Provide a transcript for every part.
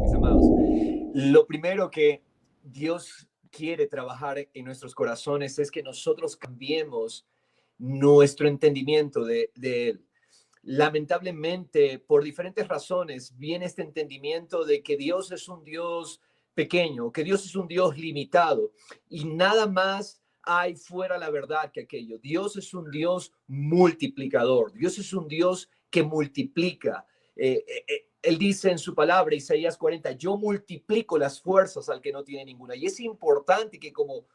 mis amados. Lo primero que Dios quiere trabajar en nuestros corazones es que nosotros cambiemos nuestro entendimiento de Él. Lamentablemente, por diferentes razones, viene este entendimiento de que Dios es un Dios pequeño, que Dios es un Dios limitado y nada más hay fuera la verdad que aquello. Dios es un Dios multiplicador, Dios es un Dios que multiplica. Él dice en su palabra, Isaías 40, yo multiplico las fuerzas al que no tiene ninguna. Y es importante que como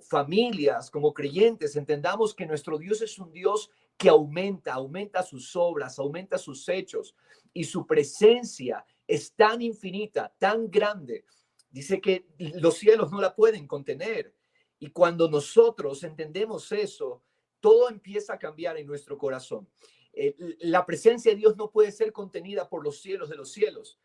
familias, como creyentes, entendamos que nuestro Dios es un Dios que aumenta sus obras, aumenta sus hechos y su presencia es tan infinita, tan grande. Dice que los cielos no la pueden contener. Y cuando nosotros entendemos eso, todo empieza a cambiar en nuestro corazón. La presencia de Dios no puede ser contenida por los cielos de los cielos.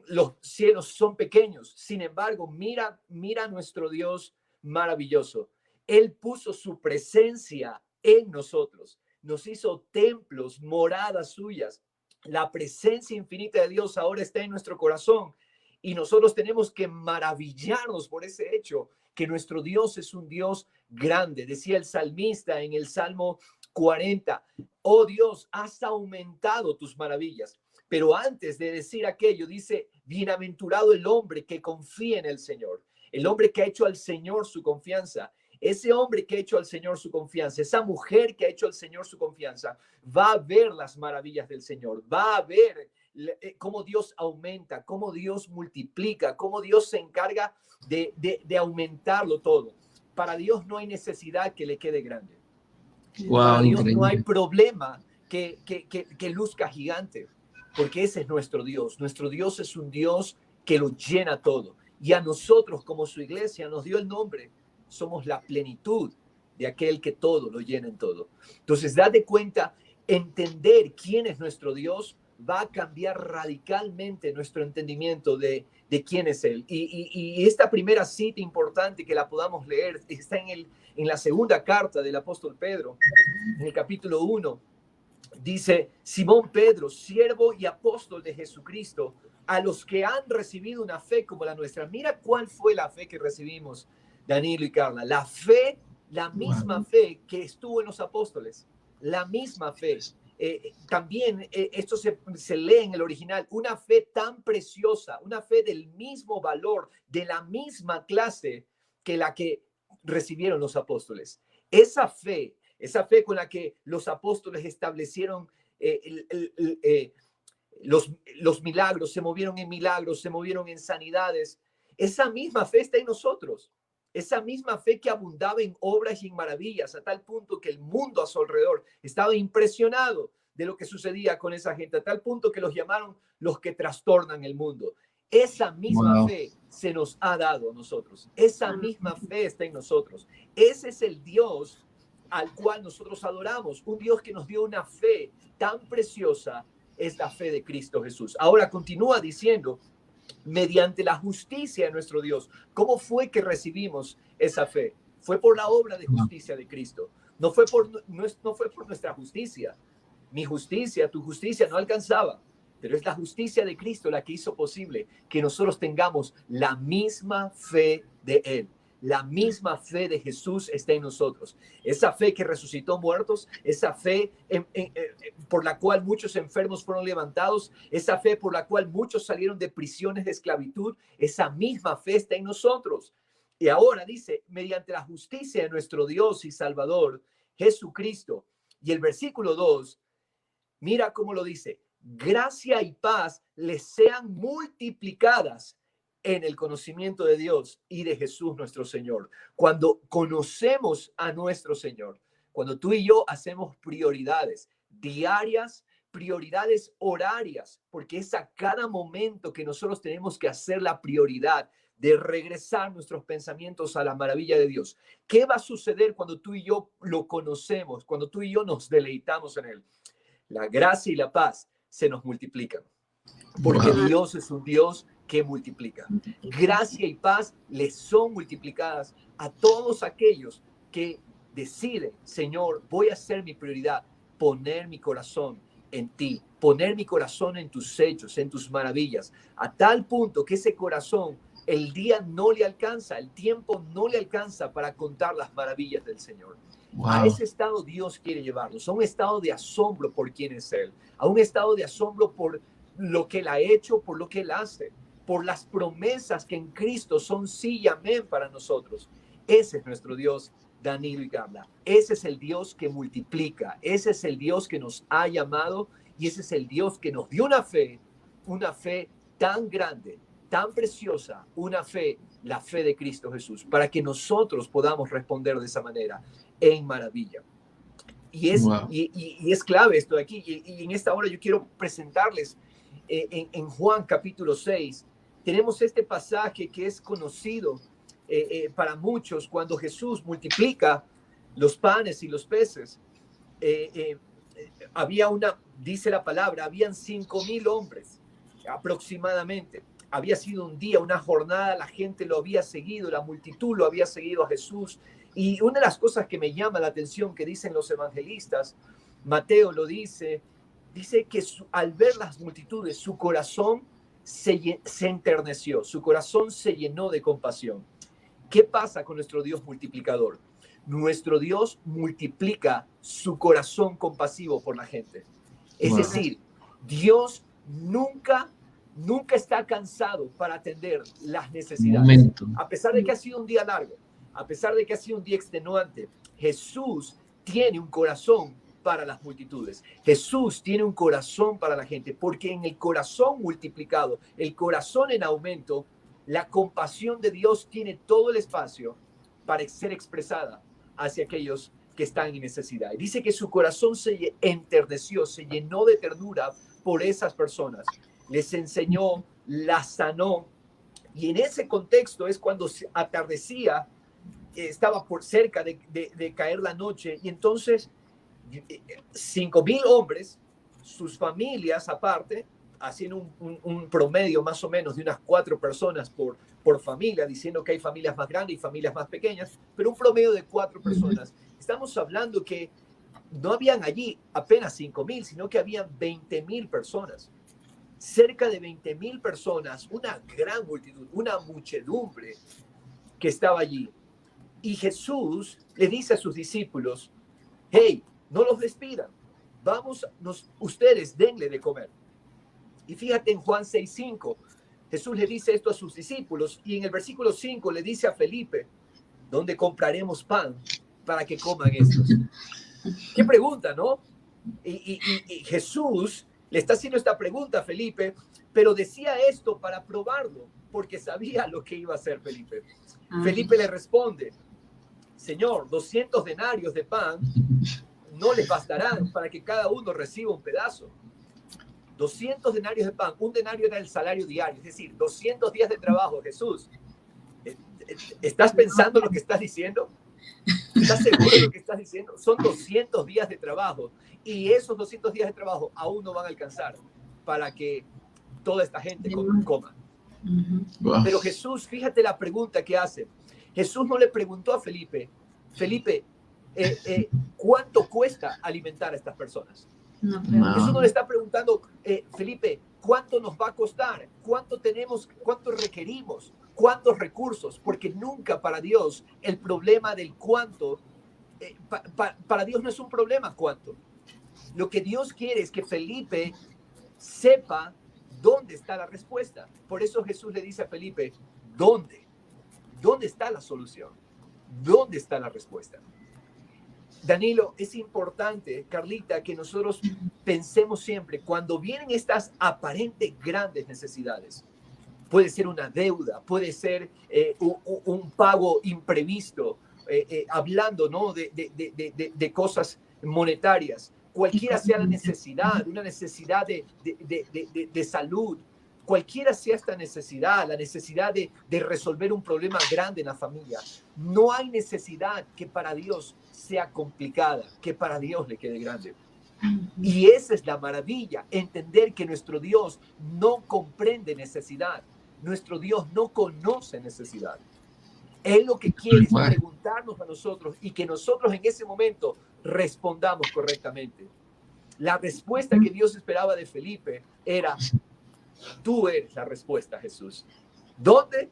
Los cielos son pequeños. Sin embargo, mira nuestro Dios maravilloso. Él puso su presencia en nosotros. Nos hizo templos, moradas suyas. La presencia infinita de Dios ahora está en nuestro corazón y nosotros tenemos que maravillarnos por ese hecho, que nuestro Dios es un Dios grande. Decía el salmista en el Salmo 40, oh Dios, has aumentado tus maravillas. Pero antes de decir aquello, dice, bienaventurado el hombre que confía en el Señor, el hombre que ha hecho al Señor su confianza. Ese hombre que ha hecho al Señor su confianza, esa mujer que ha hecho al Señor su confianza, va a ver las maravillas del Señor, va a ver cómo Dios aumenta, cómo Dios multiplica, cómo Dios se encarga de aumentarlo todo. Para Dios no hay necesidad que le quede grande. Para Wow, Dios no hay increíble. problema que luzca gigante, porque ese es nuestro Dios. Nuestro Dios es un Dios que lo llena todo. Y a nosotros, como su iglesia, nos dio el nombre. Somos la plenitud de aquel que todo lo llena en todo. Entonces, date cuenta, entender quién es nuestro Dios va a cambiar radicalmente nuestro entendimiento de quién es Él. Y esta primera cita importante que la podamos leer está en la segunda carta del apóstol Pedro, en el capítulo 1. Dice, Simón Pedro, siervo y apóstol de Jesucristo, a los que han recibido una fe como la nuestra. Mira cuál fue la fe que recibimos, Danilo y Carla. La fe, la misma fe que estuvo en los apóstoles, la misma fe. También esto se lee en el original, una fe tan preciosa, una fe del mismo valor, de la misma clase que la que recibieron los apóstoles. Esa fe con la que los apóstoles establecieron los milagros, se movieron en milagros, se movieron en sanidades. Esa misma fe está en nosotros. Esa misma fe que abundaba en obras y en maravillas, a tal punto que el mundo a su alrededor estaba impresionado de lo que sucedía con esa gente, a tal punto que los llamaron los que trastornan el mundo. Esa misma Wow. fe se nos ha dado a nosotros. Esa misma fe está en nosotros. Ese es el Dios al cual nosotros adoramos, un Dios que nos dio una fe tan preciosa, es la fe de Cristo Jesús. Ahora continúa diciendo, mediante la justicia de nuestro Dios. ¿Cómo fue que recibimos esa fe? Fue por la obra de justicia de Cristo. No fue por nuestra justicia. Mi justicia, tu justicia no alcanzaba, pero es la justicia de Cristo la que hizo posible que nosotros tengamos la misma fe de Él. La misma fe de Jesús está en nosotros. Esa fe que resucitó muertos, esa fe por la cual muchos enfermos fueron levantados, esa fe por la cual muchos salieron de prisiones de esclavitud, esa misma fe está en nosotros. Y ahora dice, mediante la justicia de nuestro Dios y Salvador, Jesucristo. Y el versículo 2, mira cómo lo dice, gracia y paz les sean multiplicadas en el conocimiento de Dios y de Jesús nuestro Señor. Cuando conocemos a nuestro Señor, cuando tú y yo hacemos prioridades diarias, prioridades horarias, porque es a cada momento que nosotros tenemos que hacer la prioridad de regresar nuestros pensamientos a la maravilla de Dios. ¿Qué va a suceder cuando tú y yo lo conocemos, cuando tú y yo nos deleitamos en Él? La gracia y la paz se nos multiplican, porque Wow. Dios es un Dios que multiplica. Gracia y paz les son multiplicadas a todos aquellos que deciden, Señor, voy a hacer mi prioridad, poner mi corazón en ti, poner mi corazón en tus hechos, en tus maravillas, a tal punto que ese corazón, el día no le alcanza, el tiempo no le alcanza para contar las maravillas del Señor. A ese estado Dios quiere llevarnos, a un estado de asombro por quién es Él, a un estado de asombro por lo que Él ha hecho, por lo que Él hace, por las promesas que en Cristo son sí y amén para nosotros. Ese es nuestro Dios, Danilo y Carla. Ese es el Dios que multiplica, ese es el Dios que nos ha llamado y ese es el Dios que nos dio una fe tan grande, tan preciosa, una fe, la fe de Cristo Jesús, para que nosotros podamos responder de esa manera en maravilla. Y es clave esto de aquí. Y en esta hora yo quiero presentarles en Juan capítulo 6, tenemos este pasaje que es conocido para muchos cuando Jesús multiplica los panes y los peces. Había dice la palabra, habían 5,000 hombres aproximadamente. Había sido un día, una jornada, la gente lo había seguido, la multitud lo había seguido a Jesús. Y una de las cosas que me llama la atención que dicen los evangelistas, Mateo lo dice que al ver las multitudes, su corazón se enterneció, su corazón se llenó de compasión. ¿Qué pasa con nuestro Dios multiplicador? Nuestro Dios multiplica su corazón compasivo por la gente. Es decir, Dios nunca está cansado para atender las necesidades. A pesar de que ha sido un día largo, a pesar de que ha sido un día extenuante, Jesús tiene un corazón para las multitudes. Jesús tiene un corazón para la gente, porque en el corazón multiplicado, el corazón en aumento, la compasión de Dios tiene todo el espacio para ser expresada hacia aquellos que están en necesidad. Y dice que su corazón se enterneció, se llenó de ternura por esas personas. Les enseñó, las sanó. Y en ese contexto es cuando atardecía, estaba por cerca de caer la noche. Y entonces 5,000 hombres, sus familias aparte, haciendo un promedio más o menos de unas 4 personas por familia, diciendo que hay familias más grandes y familias más pequeñas, pero un promedio de 4 personas. Estamos hablando que no habían allí apenas 5,000, sino que habían 20,000 personas. Cerca de 20,000 personas, una gran multitud, una muchedumbre que estaba allí. Y Jesús le dice a sus discípulos, hey, no los despidan, ustedes denle de comer. Y fíjate en Juan 6:5, Jesús le dice esto a sus discípulos y en el versículo 5 le dice a Felipe, ¿dónde compraremos pan para que coman estos? ¿Qué pregunta, no? Y Jesús le está haciendo esta pregunta a Felipe, pero decía esto para probarlo, porque sabía lo que iba a hacer Felipe. Felipe le responde, Señor, 200 denarios de pan no les bastarán para que cada uno reciba un pedazo. 200 denarios de pan, un denario era el salario diario, es decir, 200 días de trabajo. Jesús, ¿estás pensando lo que estás diciendo? ¿Estás seguro de lo que estás diciendo? Son 200 días de trabajo y esos 200 días de trabajo aún no van a alcanzar para que toda esta gente coma. Pero Jesús, fíjate la pregunta que hace. Jesús no le preguntó a Felipe, ¿cuánto cuesta alimentar a estas personas? Jesús no le está preguntando, Felipe, ¿cuánto nos va a costar? ¿Cuánto requerimos? ¿Cuántos recursos? Porque nunca para Dios el problema del cuánto, para Dios no es un problema cuánto. Lo que Dios quiere es que Felipe sepa dónde está la respuesta. Por eso Jesús le dice a Felipe, ¿dónde? ¿Dónde está la solución? ¿Dónde está la respuesta? Danilo, es importante, Carlita, que nosotros pensemos siempre, cuando vienen estas aparentes grandes necesidades, puede ser una deuda, puede ser un pago imprevisto, hablando, ¿no? de cosas monetarias, cualquiera sea la necesidad, una necesidad de salud, cualquiera sea esta necesidad, la necesidad de resolver un problema grande en la familia, no hay necesidad que para Dios sea complicada, que para Dios le quede grande. Y esa es la maravilla, entender que nuestro Dios no comprende necesidad, nuestro Dios no conoce necesidad. Él lo que quiere es preguntarnos a nosotros y que nosotros en ese momento respondamos correctamente. La respuesta que Dios esperaba de Felipe era: tú eres la respuesta, Jesús. ¿Dónde?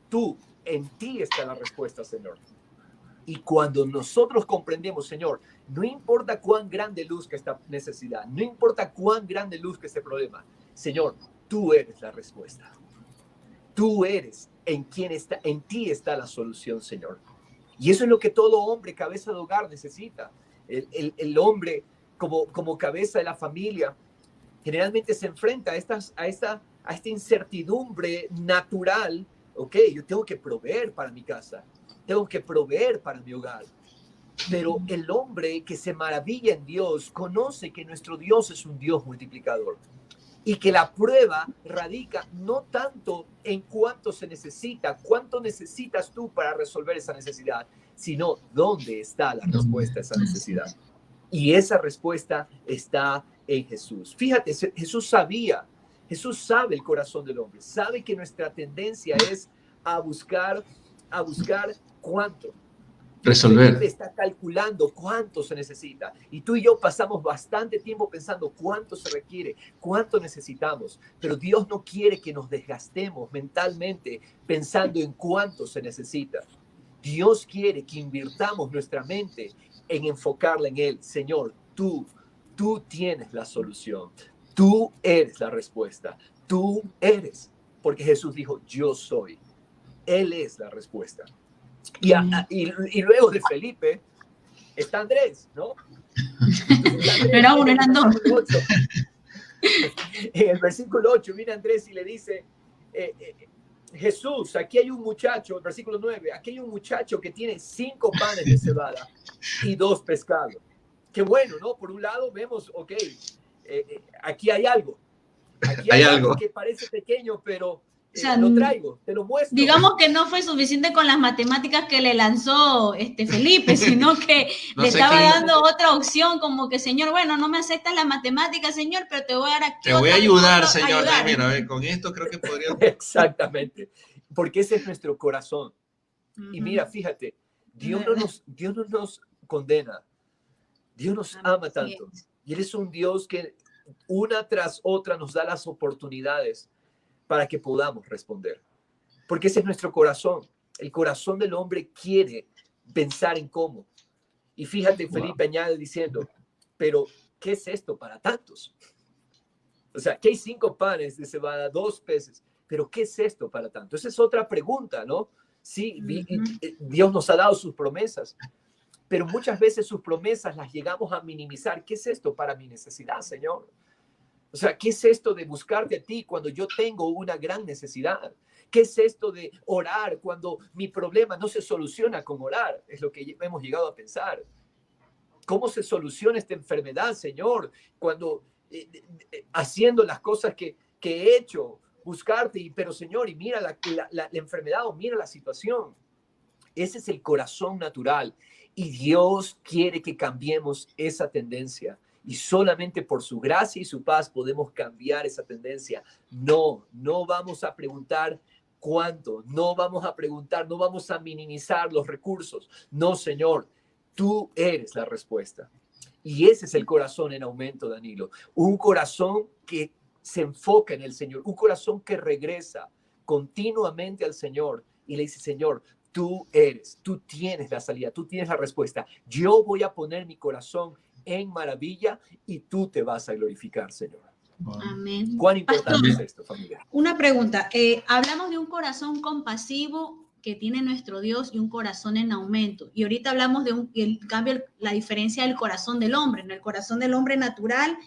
Tú. En ti está la respuesta, Señor. Y cuando nosotros comprendemos, Señor, no importa cuán grande luzca esta necesidad, no importa cuán grande luzca este problema, Señor, tú eres la respuesta. Tú eres en ti está la solución, Señor. Y eso es lo que todo hombre, cabeza de hogar, necesita. El hombre como cabeza de la familia generalmente se enfrenta a esta incertidumbre natural. Ok, yo tengo que proveer para mi casa, tengo que proveer para mi hogar. Pero el hombre que se maravilla en Dios conoce que nuestro Dios es un Dios multiplicador y que la prueba radica no tanto en cuánto se necesita, cuánto necesitas tú para resolver esa necesidad, sino dónde está la respuesta a esa necesidad. Y esa respuesta está en Jesús. Fíjate, Jesús sabe el corazón del hombre, sabe que nuestra tendencia es a buscar cuánto. Resolver. Felipe está calculando cuánto se necesita. Y tú y yo pasamos bastante tiempo pensando cuánto se requiere, cuánto necesitamos. Pero Dios no quiere que nos desgastemos mentalmente pensando en cuánto se necesita. Dios quiere que invirtamos nuestra mente en enfocarla en Él. Señor, tú tienes la solución. Tú eres la respuesta. Tú eres. Porque Jesús dijo, yo soy. Él es la respuesta. Y luego de Felipe está Andrés, ¿no? Andrés, era uno, eran dos. En el versículo 8 viene Andrés y le dice, Jesús, aquí hay un muchacho, el versículo 9, aquí hay un muchacho que tiene 5 panes de cebada y 2 pescados. Qué bueno, ¿no? Por un lado vemos, ok, aquí hay algo. Aquí hay algo que parece pequeño, pero o sea, lo traigo, te lo muestro. Digamos que no fue suficiente con las matemáticas que le lanzó Felipe, sino que le estaba dando otra opción, como que, Señor, bueno, no me aceptas las matemáticas, Señor, pero te voy a dar aquí. Te voy a ayudar, Señor. Mira, a ver, con esto creo que podría... Exactamente, porque ese es nuestro corazón. Y mira, fíjate, Dios no nos condena, Dios nos ama tanto. Y Él es un Dios que una tras otra nos da las oportunidades para que podamos responder. Porque ese es nuestro corazón. El corazón del hombre quiere pensar en cómo. Y fíjate, Felipe añade diciendo, pero ¿qué es esto para tantos? O sea, ¿qué hay 5 panes de cebada, 2 peces? Pero ¿qué es esto para tantos? Esa es otra pregunta, ¿no? Sí, Dios nos ha dado sus promesas, pero muchas veces sus promesas las llegamos a minimizar. ¿Qué es esto para mi necesidad, Señor? O sea, ¿qué es esto de buscarte a ti cuando yo tengo una gran necesidad? ¿Qué es esto de orar cuando mi problema no se soluciona con orar? Es lo que hemos llegado a pensar. ¿Cómo se soluciona esta enfermedad, Señor? Cuando haciendo las cosas que he hecho, buscarte, pero Señor, y mira la enfermedad o mira la situación. Ese es el corazón natural. Y Dios quiere que cambiemos esa tendencia. Y solamente por su gracia y su paz podemos cambiar esa tendencia. No vamos a preguntar cuánto, no vamos a minimizar los recursos. No, Señor, tú eres la respuesta. Y ese es el corazón en aumento, Danilo. Un corazón que se enfoca en el Señor, un corazón que regresa continuamente al Señor y le dice, Señor, tú tienes la salida, tú tienes la respuesta. Yo voy a poner mi corazón en maravilla y tú te vas a glorificar, Señor. Amén. ¿Cuán importante es esto, familia? Una pregunta. Hablamos de un corazón compasivo que tiene nuestro Dios y un corazón en aumento. Y ahorita hablamos de el cambio, la diferencia del corazón del hombre. ¿No? El corazón del hombre natural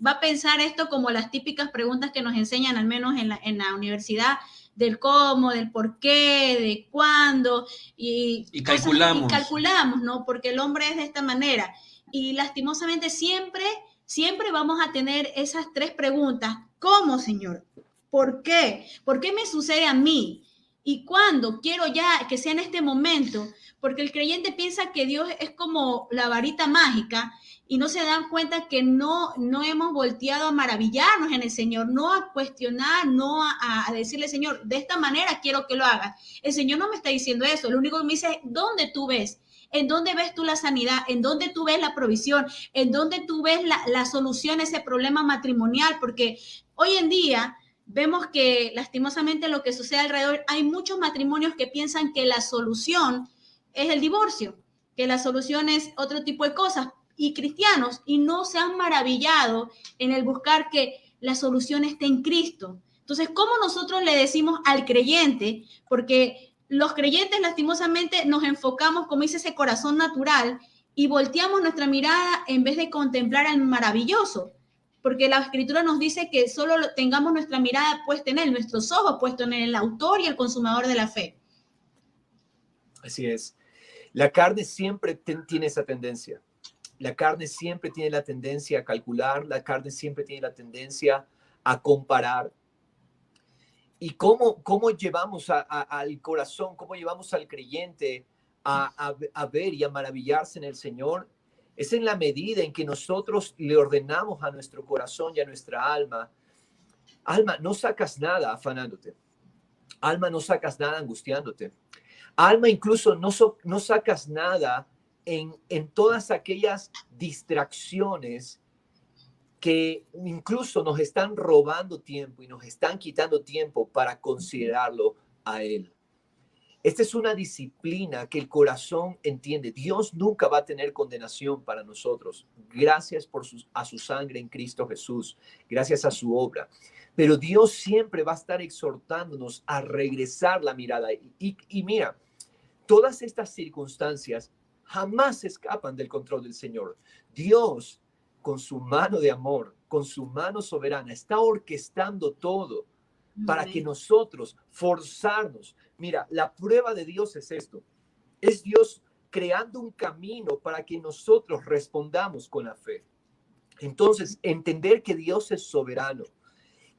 va a pensar esto como las típicas preguntas que nos enseñan, al menos en la universidad, del cómo, del por qué, de cuándo. Y calculamos, ¿no? Porque el hombre es de esta manera. Y lastimosamente siempre vamos a tener esas 3 preguntas. ¿Cómo, Señor? ¿Por qué? ¿Por qué me sucede a mí? ¿Y cuándo? Quiero ya que sea en este momento. Porque el creyente piensa que Dios es como la varita mágica y no se dan cuenta que no hemos volteado a maravillarnos en el Señor, no a cuestionar, no a decirle, Señor, de esta manera quiero que lo hagas. El Señor no me está diciendo eso. Lo único que me dice es, ¿dónde tú ves? ¿En dónde ves tú la sanidad? ¿En dónde tú ves la provisión? ¿En dónde tú ves la solución a ese problema matrimonial? Porque hoy en día vemos que lastimosamente lo que sucede alrededor, hay muchos matrimonios que piensan que la solución es el divorcio, que la solución es otro tipo de cosas, y cristianos, y no se han maravillado en el buscar que la solución esté en Cristo. Entonces, ¿cómo nosotros le decimos al creyente? Porque los creyentes lastimosamente nos enfocamos, como dice, ese corazón natural, y volteamos nuestra mirada en vez de contemplar al maravilloso, porque la escritura nos dice que solo tengamos nuestra mirada puesta en él, nuestros ojos puestos en el autor y el consumador de la fe. Así es. La carne siempre tiene esa tendencia. La carne siempre tiene la tendencia a calcular, la carne siempre tiene la tendencia a comparar. ¿Y cómo llevamos al corazón, cómo llevamos al creyente a ver y a maravillarse en el Señor? Es en la medida en que nosotros le ordenamos a nuestro corazón y a nuestra alma: alma, no sacas nada afanándote. Alma, no sacas nada angustiándote. Alma, incluso no sacas nada en todas aquellas distracciones que incluso nos están robando tiempo y nos están quitando tiempo para considerarlo a Él. Esta es una disciplina que el corazón entiende. Dios nunca va a tener condenación para nosotros. Gracias a su sangre en Cristo Jesús. Gracias a su obra. Pero Dios siempre va a estar exhortándonos a regresar la mirada. Y mira, todas estas circunstancias jamás escapan del control del Señor. Dios, con su mano de amor, con su mano soberana, está orquestando todo para que nosotros forzarnos. Mira, la prueba de Dios es esto. Es Dios creando un camino para que nosotros respondamos con la fe. Entonces, entender que Dios es soberano,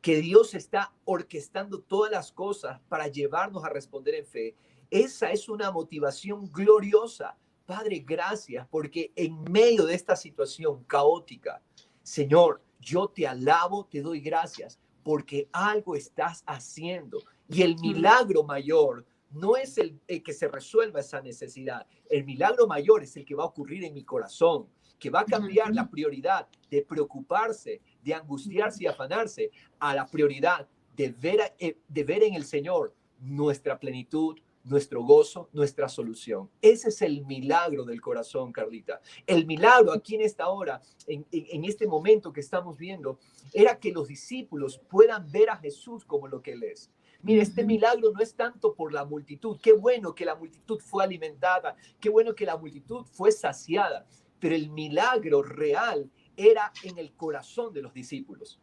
que Dios está orquestando todas las cosas para llevarnos a responder en fe. Esa es una motivación gloriosa. Padre, gracias, porque en medio de esta situación caótica, Señor, yo te alabo, te doy gracias, porque algo estás haciendo. Y el milagro mayor no es el que se resuelva esa necesidad. El milagro mayor es el que va a ocurrir en mi corazón, que va a cambiar la prioridad de preocuparse, de angustiarse y afanarse, a la prioridad de ver en el Señor nuestra plenitud, nuestro gozo, nuestra solución. Ese es el milagro del corazón, Carlita. El milagro aquí en esta hora, en este momento que estamos viendo, era que los discípulos puedan ver a Jesús como lo que Él es. Mira, este milagro no es tanto por la multitud. Qué bueno que la multitud fue alimentada, qué bueno que la multitud fue saciada, pero el milagro real era en el corazón de los discípulos,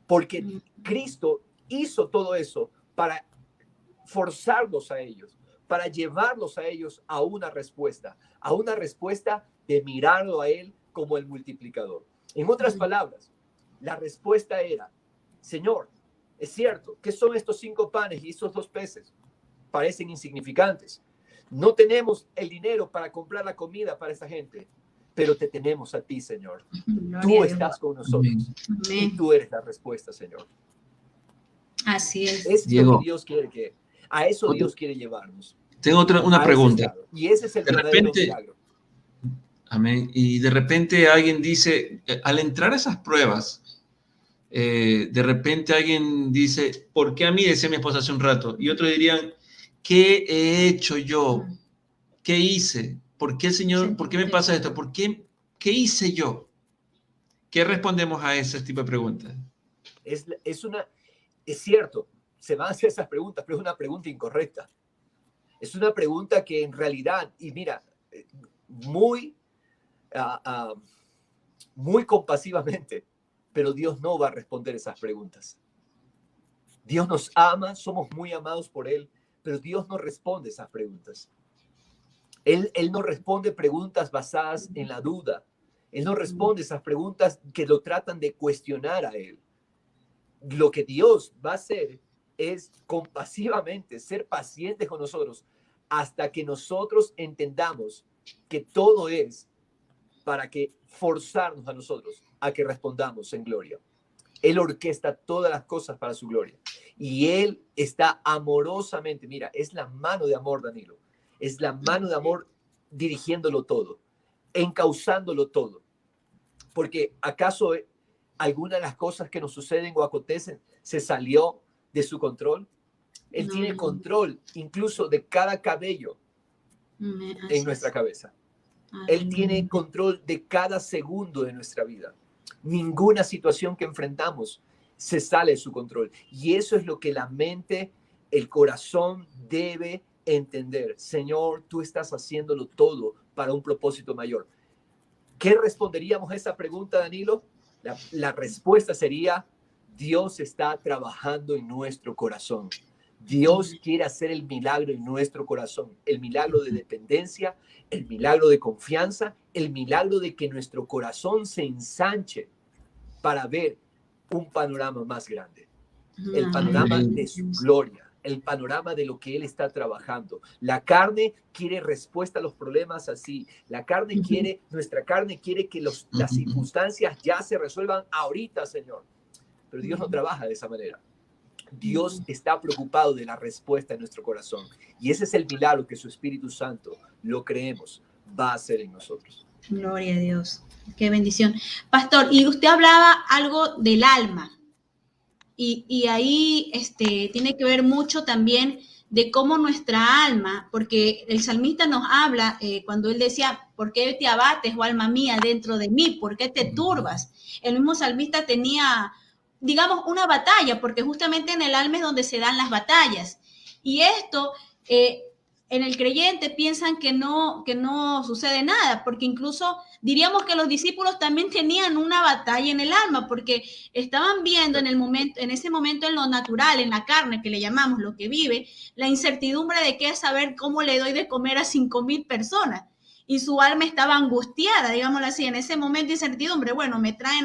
porque Cristo hizo todo eso para forzarlos a ellos, para llevarlos a ellos a una respuesta de mirarlo a Él como el multiplicador. En otras palabras, la respuesta era: Señor, es cierto, ¿qué son estos 5 panes y estos 2 peces? Parecen insignificantes. No tenemos el dinero para comprar la comida para esa gente, pero te tenemos a ti, Señor. Tú estás con nosotros. Y tú eres la respuesta, Señor. Así es. Es lo que Dios quiere a eso Dios quiere llevarnos. Tengo una pregunta. Y ese es el verdadero milagro. Amén. Y de repente alguien dice, al entrar a esas pruebas, de repente alguien dice: ¿por qué a mí? Decía mi esposa hace un rato. Y otros dirían: ¿qué he hecho yo? ¿Qué hice? ¿Por qué, Señor? ¿Por qué me pasa esto? ¿Qué hice yo? ¿Qué respondemos a ese tipo de preguntas? Es cierto, se van a hacer esas preguntas, pero es una pregunta incorrecta. Es una pregunta que en realidad, y mira, muy compasivamente, pero Dios no va a responder esas preguntas. Dios nos ama, somos muy amados por Él, pero Dios no responde esas preguntas. Él no responde preguntas basadas en la duda. Él no responde esas preguntas que lo tratan de cuestionar a Él. Lo que Dios va a hacer es compasivamente ser paciente con nosotros hasta que nosotros entendamos que todo es para que forzarnos a nosotros a que respondamos en gloria. Él orquesta todas las cosas para su gloria. Y Él está amorosamente, mira, es la mano de amor, Danilo. Es la mano de amor dirigiéndolo todo, encauzándolo todo. Porque ¿acaso alguna de las cosas que nos suceden o acontecen se salió de su control? Él tiene control incluso de cada cabello en nuestra cabeza. Él tiene control de cada segundo de nuestra vida. Ninguna situación que enfrentamos se sale de su control. Y eso es lo que la mente, el corazón debe entender. Señor, tú estás haciéndolo todo para un propósito mayor. ¿Qué responderíamos a esa pregunta, Danilo? La respuesta sería: Dios está trabajando en nuestro corazón. Dios quiere hacer el milagro en nuestro corazón, el milagro de dependencia, el milagro de confianza, el milagro de que nuestro corazón se ensanche para ver un panorama más grande, el panorama de su gloria, el panorama de lo que Él está trabajando. La carne quiere respuesta a los problemas así. Nuestra carne quiere que las circunstancias ya se resuelvan ahorita, Señor. Pero Dios no trabaja de esa manera. Dios está preocupado de la respuesta en nuestro corazón. Y ese es el milagro que su Espíritu Santo, lo creemos, va a hacer en nosotros. Gloria a Dios. Qué bendición. Pastor, y usted hablaba algo del alma. Y ahí tiene que ver mucho también de cómo nuestra alma, porque el salmista nos habla cuando él decía: ¿por qué te abates, oh alma mía, dentro de mí? ¿Por qué te turbas? El mismo salmista tenía, digamos, una batalla, porque justamente en el alma es donde se dan las batallas. Y esto, en el creyente piensan que no sucede nada, porque incluso diríamos que los discípulos también tenían una batalla en el alma, porque estaban viendo en ese momento en lo natural, en la carne, que le llamamos lo que vive, la incertidumbre de qué es saber cómo le doy de comer a 5,000 personas. Y su alma estaba angustiada, digámoslo así, en ese momento de incertidumbre. Bueno, me trae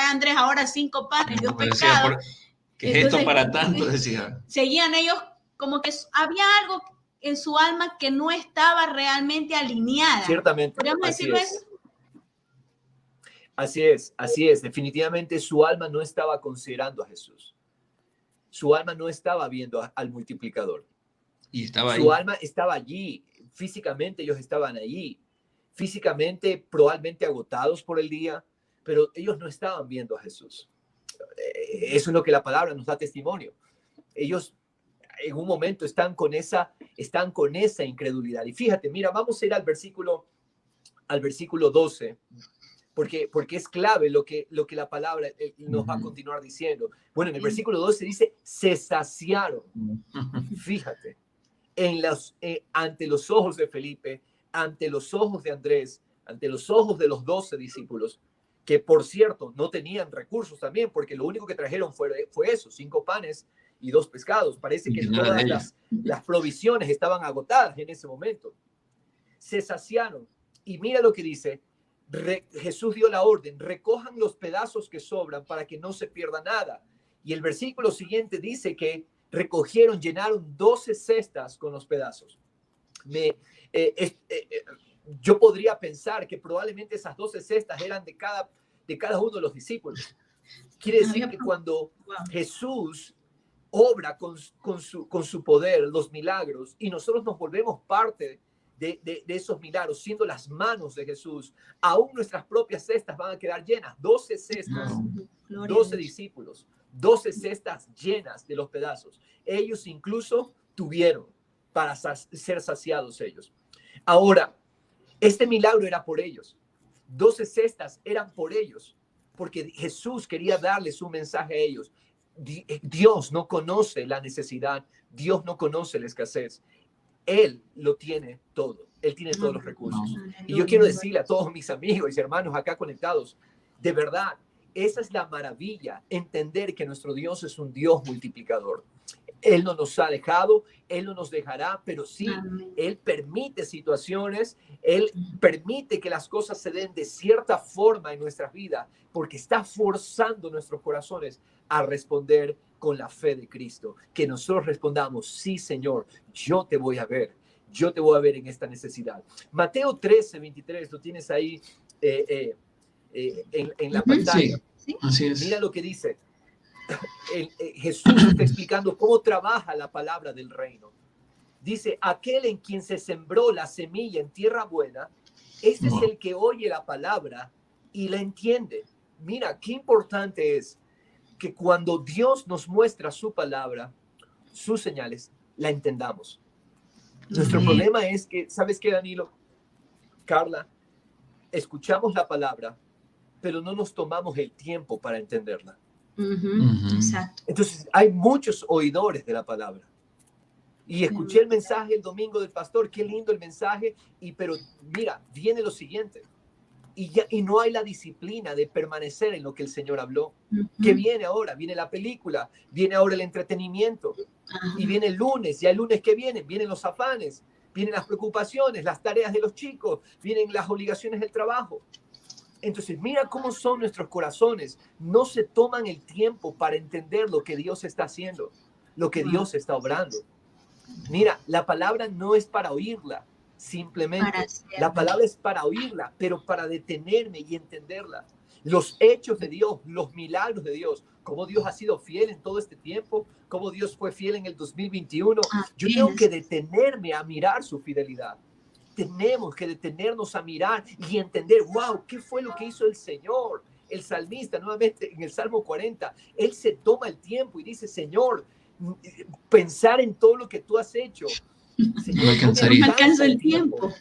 Andrés ahora 5 panes y 2 pescados. ¿Qué es esto para tanto? Decía. Seguían ellos como que había algo en su alma que no estaba realmente alineada. Ciertamente. ¿Podríamos decirlo eso? Así es. Definitivamente su alma no estaba considerando a Jesús. Su alma no estaba viendo al multiplicador. Y estaba su alma estaba allí. Físicamente ellos estaban allí. Físicamente probablemente agotados por el día, pero ellos no estaban viendo a Jesús. Eso es lo que la palabra nos da testimonio. Ellos en un momento están con esa incredulidad. Y fíjate, mira, vamos a ir al versículo 12, porque es clave lo que la palabra nos va a continuar diciendo. Bueno, en el versículo 12 dice: se saciaron. Fíjate, ante los ojos de Felipe, ante los ojos de Andrés, ante los ojos de los 12 discípulos, que por cierto no tenían recursos también, porque lo único que trajeron fue eso, 5 panes y 2 pescados. Parece que todas las provisiones estaban agotadas en ese momento. Se saciaron. Y mira lo que dice. Jesús dio la orden: recojan los pedazos que sobran para que no se pierda nada. Y el versículo siguiente dice que llenaron 12 cestas con los pedazos. Yo podría pensar que probablemente esas 12 cestas eran de cada uno de los discípulos. Quiere decir que cuando Jesús obra con su poder, los milagros, y nosotros nos volvemos parte de esos milagros, siendo las manos de Jesús, aún nuestras propias cestas van a quedar llenas. 12 cestas, 12 discípulos, 12 cestas llenas de los pedazos. Ellos incluso tuvieron para ser saciados ellos. Ahora, este milagro era por ellos. 12 cestas eran por ellos, porque Jesús quería darles un mensaje a ellos. Dios no conoce la necesidad, Dios no conoce la escasez. Él lo tiene todo, Él tiene todos los recursos. Y yo quiero decirle a todos mis amigos y hermanos acá conectados, de verdad, esa es la maravilla, entender que nuestro Dios es un Dios multiplicador. Él no nos ha dejado, Él no nos dejará, pero sí, Él permite situaciones, Él permite que las cosas se den de cierta forma en nuestras vidas, porque está forzando nuestros corazones a responder con la fe de Cristo. Que nosotros respondamos: sí, Señor, yo te voy a ver en esta necesidad. Mateo 13:23, lo tienes ahí en la pantalla. Sí, así es. Mira lo que dice. Jesús está explicando cómo trabaja la palabra del reino. Dice, aquel en quien se sembró la semilla en tierra buena, este es el que oye la palabra y la entiende. Mira, qué importante es que cuando Dios nos muestra su palabra, sus señales, la entendamos. Nuestro problema es que, ¿sabes qué, Danilo? Carla, escuchamos la palabra, pero no nos tomamos el tiempo para entenderla. Exacto. Entonces, hay muchos oidores de la palabra. Y escuché el mensaje el domingo del pastor, qué lindo el mensaje, pero mira, viene lo siguiente. Y no hay la disciplina de permanecer en lo que el Señor habló. ¿Qué viene ahora? Viene la película, viene ahora el entretenimiento. Y viene el lunes, ya el lunes que vienen los afanes, vienen las preocupaciones, las tareas de los chicos, vienen las obligaciones del trabajo. Entonces, mira cómo son nuestros corazones. No se toman el tiempo para entender lo que Dios está haciendo, lo que Dios está obrando. Mira, la palabra no es para oírla, simplemente. La palabra es para oírla, pero para detenerme y entenderla. Los hechos de Dios, los milagros de Dios, cómo Dios ha sido fiel en todo este tiempo, cómo Dios fue fiel en el 2021. Yo tengo que detenerme a mirar su fidelidad. Tenemos que detenernos a mirar y entender, wow, ¿qué fue lo que hizo el Señor? El salmista, nuevamente en el Salmo 40, él se toma el tiempo y dice, Señor, pensar en todo lo que tú has hecho. Señor, no me alcanza el tiempo.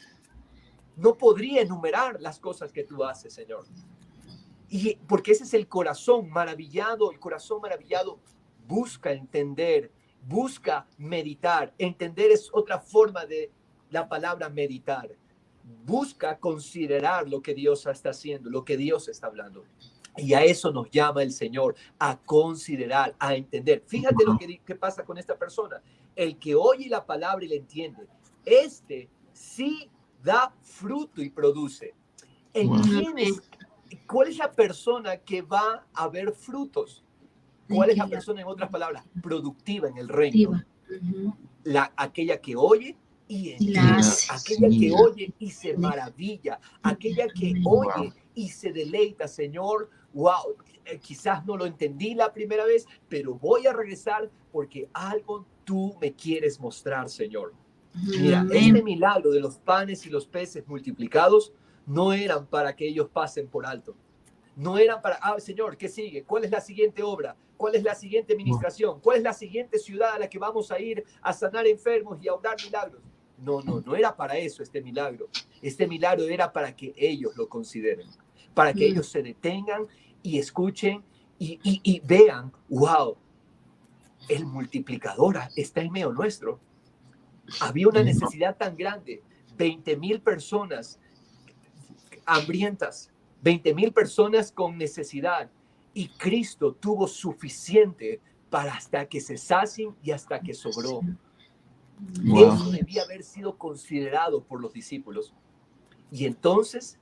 No podría enumerar las cosas que tú haces, Señor. Y porque ese es el corazón maravillado. El corazón maravillado busca entender, busca meditar. Entender es otra forma de la palabra meditar. Busca considerar lo que Dios está haciendo, lo que Dios está hablando. Y a eso nos llama el Señor, a considerar, a entender. Fíjate lo que pasa con esta persona. El que oye la palabra y la entiende, este sí da fruto y produce. ¿Cuál es la persona que va a ver frutos? ¿Cuál es la persona, en otras palabras, productiva en el reino? Aquella que oye y entiende, aquella que oye y se maravilla, aquella que oye y se deleita. Señor, wow, quizás no lo entendí la primera vez, pero voy a regresar porque algo tú me quieres mostrar, Señor. Mira, este milagro de los panes y los peces multiplicados no eran para que ellos pasen por alto. No eran para, Señor, ¿qué sigue? ¿Cuál es la siguiente obra? ¿Cuál es la siguiente administración? ¿Cuál es la siguiente ciudad a la que vamos a ir a sanar enfermos y a obrar milagros? No era para eso este milagro. Este milagro era para que ellos lo consideren, para que ellos se detengan y escuchen y vean, wow, el multiplicador está en medio nuestro. Había una necesidad tan grande, 20,000 personas hambrientas, 20,000 personas con necesidad, y Cristo tuvo suficiente para hasta que se sacien y hasta que sobró. Eso debía haber sido considerado por los discípulos. Y entonces,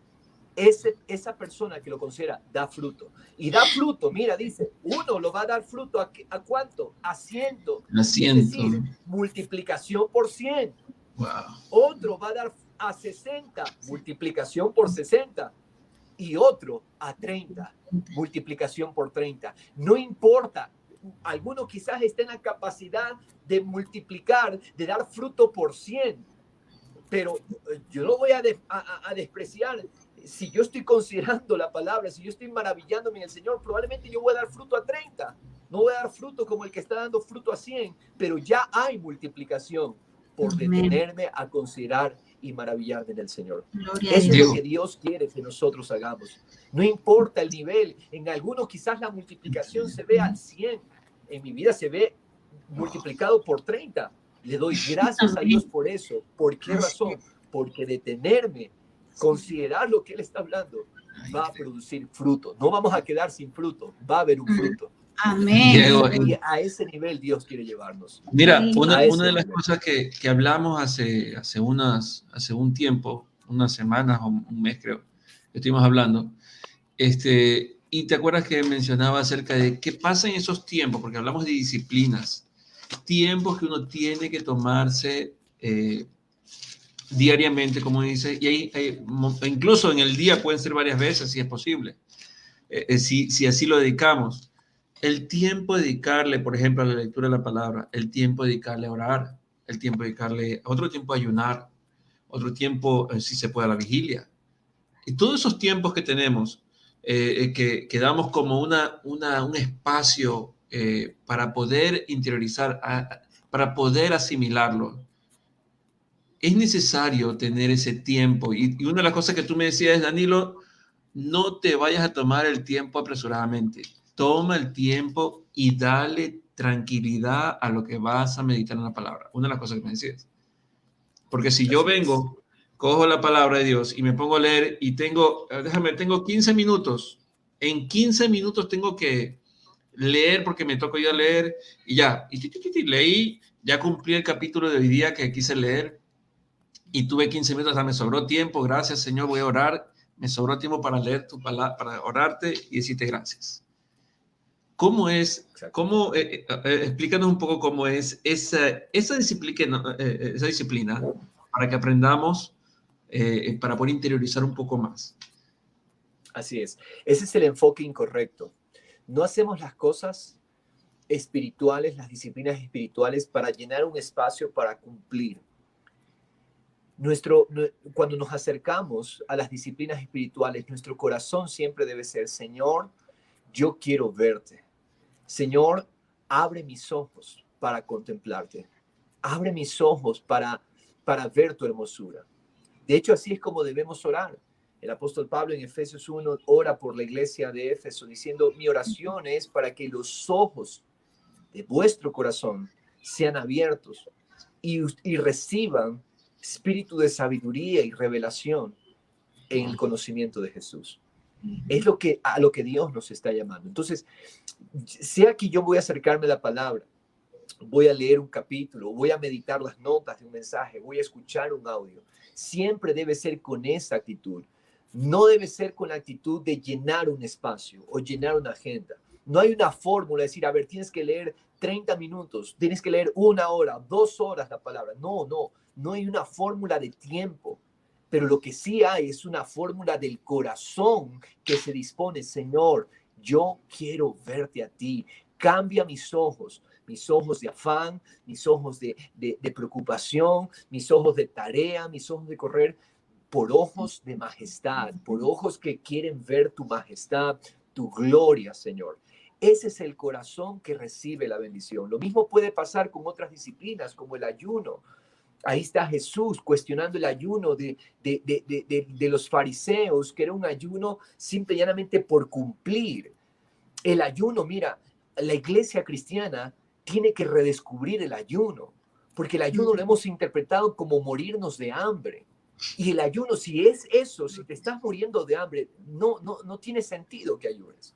esa persona que lo considera da fruto. Y da fruto, mira, dice, uno lo va a dar fruto ¿a cuánto? A 100. Es decir, multiplicación por 100. Otro va a dar a 60, multiplicación por 60. Y otro a 30, multiplicación por 30. No importa. Algunos quizás estén en la capacidad de multiplicar, de dar fruto por 100, pero yo no voy a despreciar. Si yo estoy considerando la palabra, si yo estoy maravillándome en el Señor, probablemente yo voy a dar fruto a 30. No voy a dar fruto como el que está dando fruto a 100, pero ya hay multiplicación por detenerme a considerar y maravillarme en el Señor. Eso es lo que Dios quiere que nosotros hagamos. No importa el nivel. En algunos quizás la multiplicación se ve al 100. En mi vida se ve multiplicado por 30. Le doy gracias a Dios por eso. ¿Por qué razón? Porque detenerme, considerar lo que Él está hablando, va a producir fruto. No vamos a quedar sin fruto. Va a haber un fruto. Amén. Y a ese nivel Dios quiere llevarnos. Mira, una de las cosas que hablamos hace un tiempo, unas semanas o un mes creo, que estuvimos hablando, y te acuerdas que mencionaba acerca de qué pasa en esos tiempos, porque hablamos de disciplinas, tiempos que uno tiene que tomarse diariamente, como dice, y incluso en el día pueden ser varias veces si es posible, si así lo dedicamos. El tiempo de dedicarle, por ejemplo, a la lectura de la palabra, el tiempo de dedicarle a orar, el tiempo dedicarle, otro tiempo a ayunar, otro tiempo, si se puede, a la vigilia. Y todos esos tiempos que tenemos, que damos como un espacio para poder interiorizar, para poder asimilarlo, es necesario tener ese tiempo. Y una de las cosas que tú me decías, Danilo, no te vayas a tomar el tiempo apresuradamente. Toma el tiempo y dale tranquilidad a lo que vas a meditar en la palabra. Una de las cosas que me decías. Porque si yo vengo, cojo la palabra de Dios y me pongo a leer y tengo 15 minutos. En 15 minutos tengo que leer porque me toca ya leer y ya. Y leí, ya cumplí el capítulo de hoy día que quise leer y tuve 15 minutos, me sobró tiempo. Gracias, Señor, voy a orar. Me sobró tiempo para leer tu palabra, para orarte y decirte gracias. ¿Cómo es? Explícanos un poco cómo es esa disciplina para que aprendamos, para poder interiorizar un poco más. Así es. Ese es el enfoque incorrecto. No hacemos las cosas espirituales, las disciplinas espirituales, para llenar un espacio para cumplir. Cuando nos acercamos a las disciplinas espirituales, nuestro corazón siempre debe ser: Señor, yo quiero verte. Señor, abre mis ojos para contemplarte. Abre mis ojos para ver tu hermosura. De hecho, así es como debemos orar. El apóstol Pablo en Efesios 1 ora por la iglesia de Éfeso diciendo: mi oración es para que los ojos de vuestro corazón sean abiertos y reciban espíritu de sabiduría y revelación en el conocimiento de Jesús. Es a lo que Dios nos está llamando. Entonces, sea que yo voy a acercarme a la palabra, voy a leer un capítulo, voy a meditar las notas de un mensaje, voy a escuchar un audio, siempre debe ser con esa actitud. No debe ser con la actitud de llenar un espacio o llenar una agenda. No hay una fórmula de decir, a ver, tienes que leer 30 minutos, tienes que leer 1 hora, 2 horas la palabra. No hay una fórmula de tiempo. Pero lo que sí hay es una fórmula del corazón que se dispone: Señor, yo quiero verte a ti. Cambia mis ojos de afán, mis ojos de preocupación, mis ojos de tarea, mis ojos de correr, por ojos de majestad, por ojos que quieren ver tu majestad, tu gloria, Señor. Ese es el corazón que recibe la bendición. Lo mismo puede pasar con otras disciplinas como el ayuno. Ahí está Jesús cuestionando el ayuno de los fariseos, que era un ayuno simple y llanamente por cumplir. El ayuno, mira, la iglesia cristiana tiene que redescubrir el ayuno, porque el ayuno lo hemos interpretado como morirnos de hambre. Y el ayuno, si es eso, si te estás muriendo de hambre, no tiene sentido que ayunes.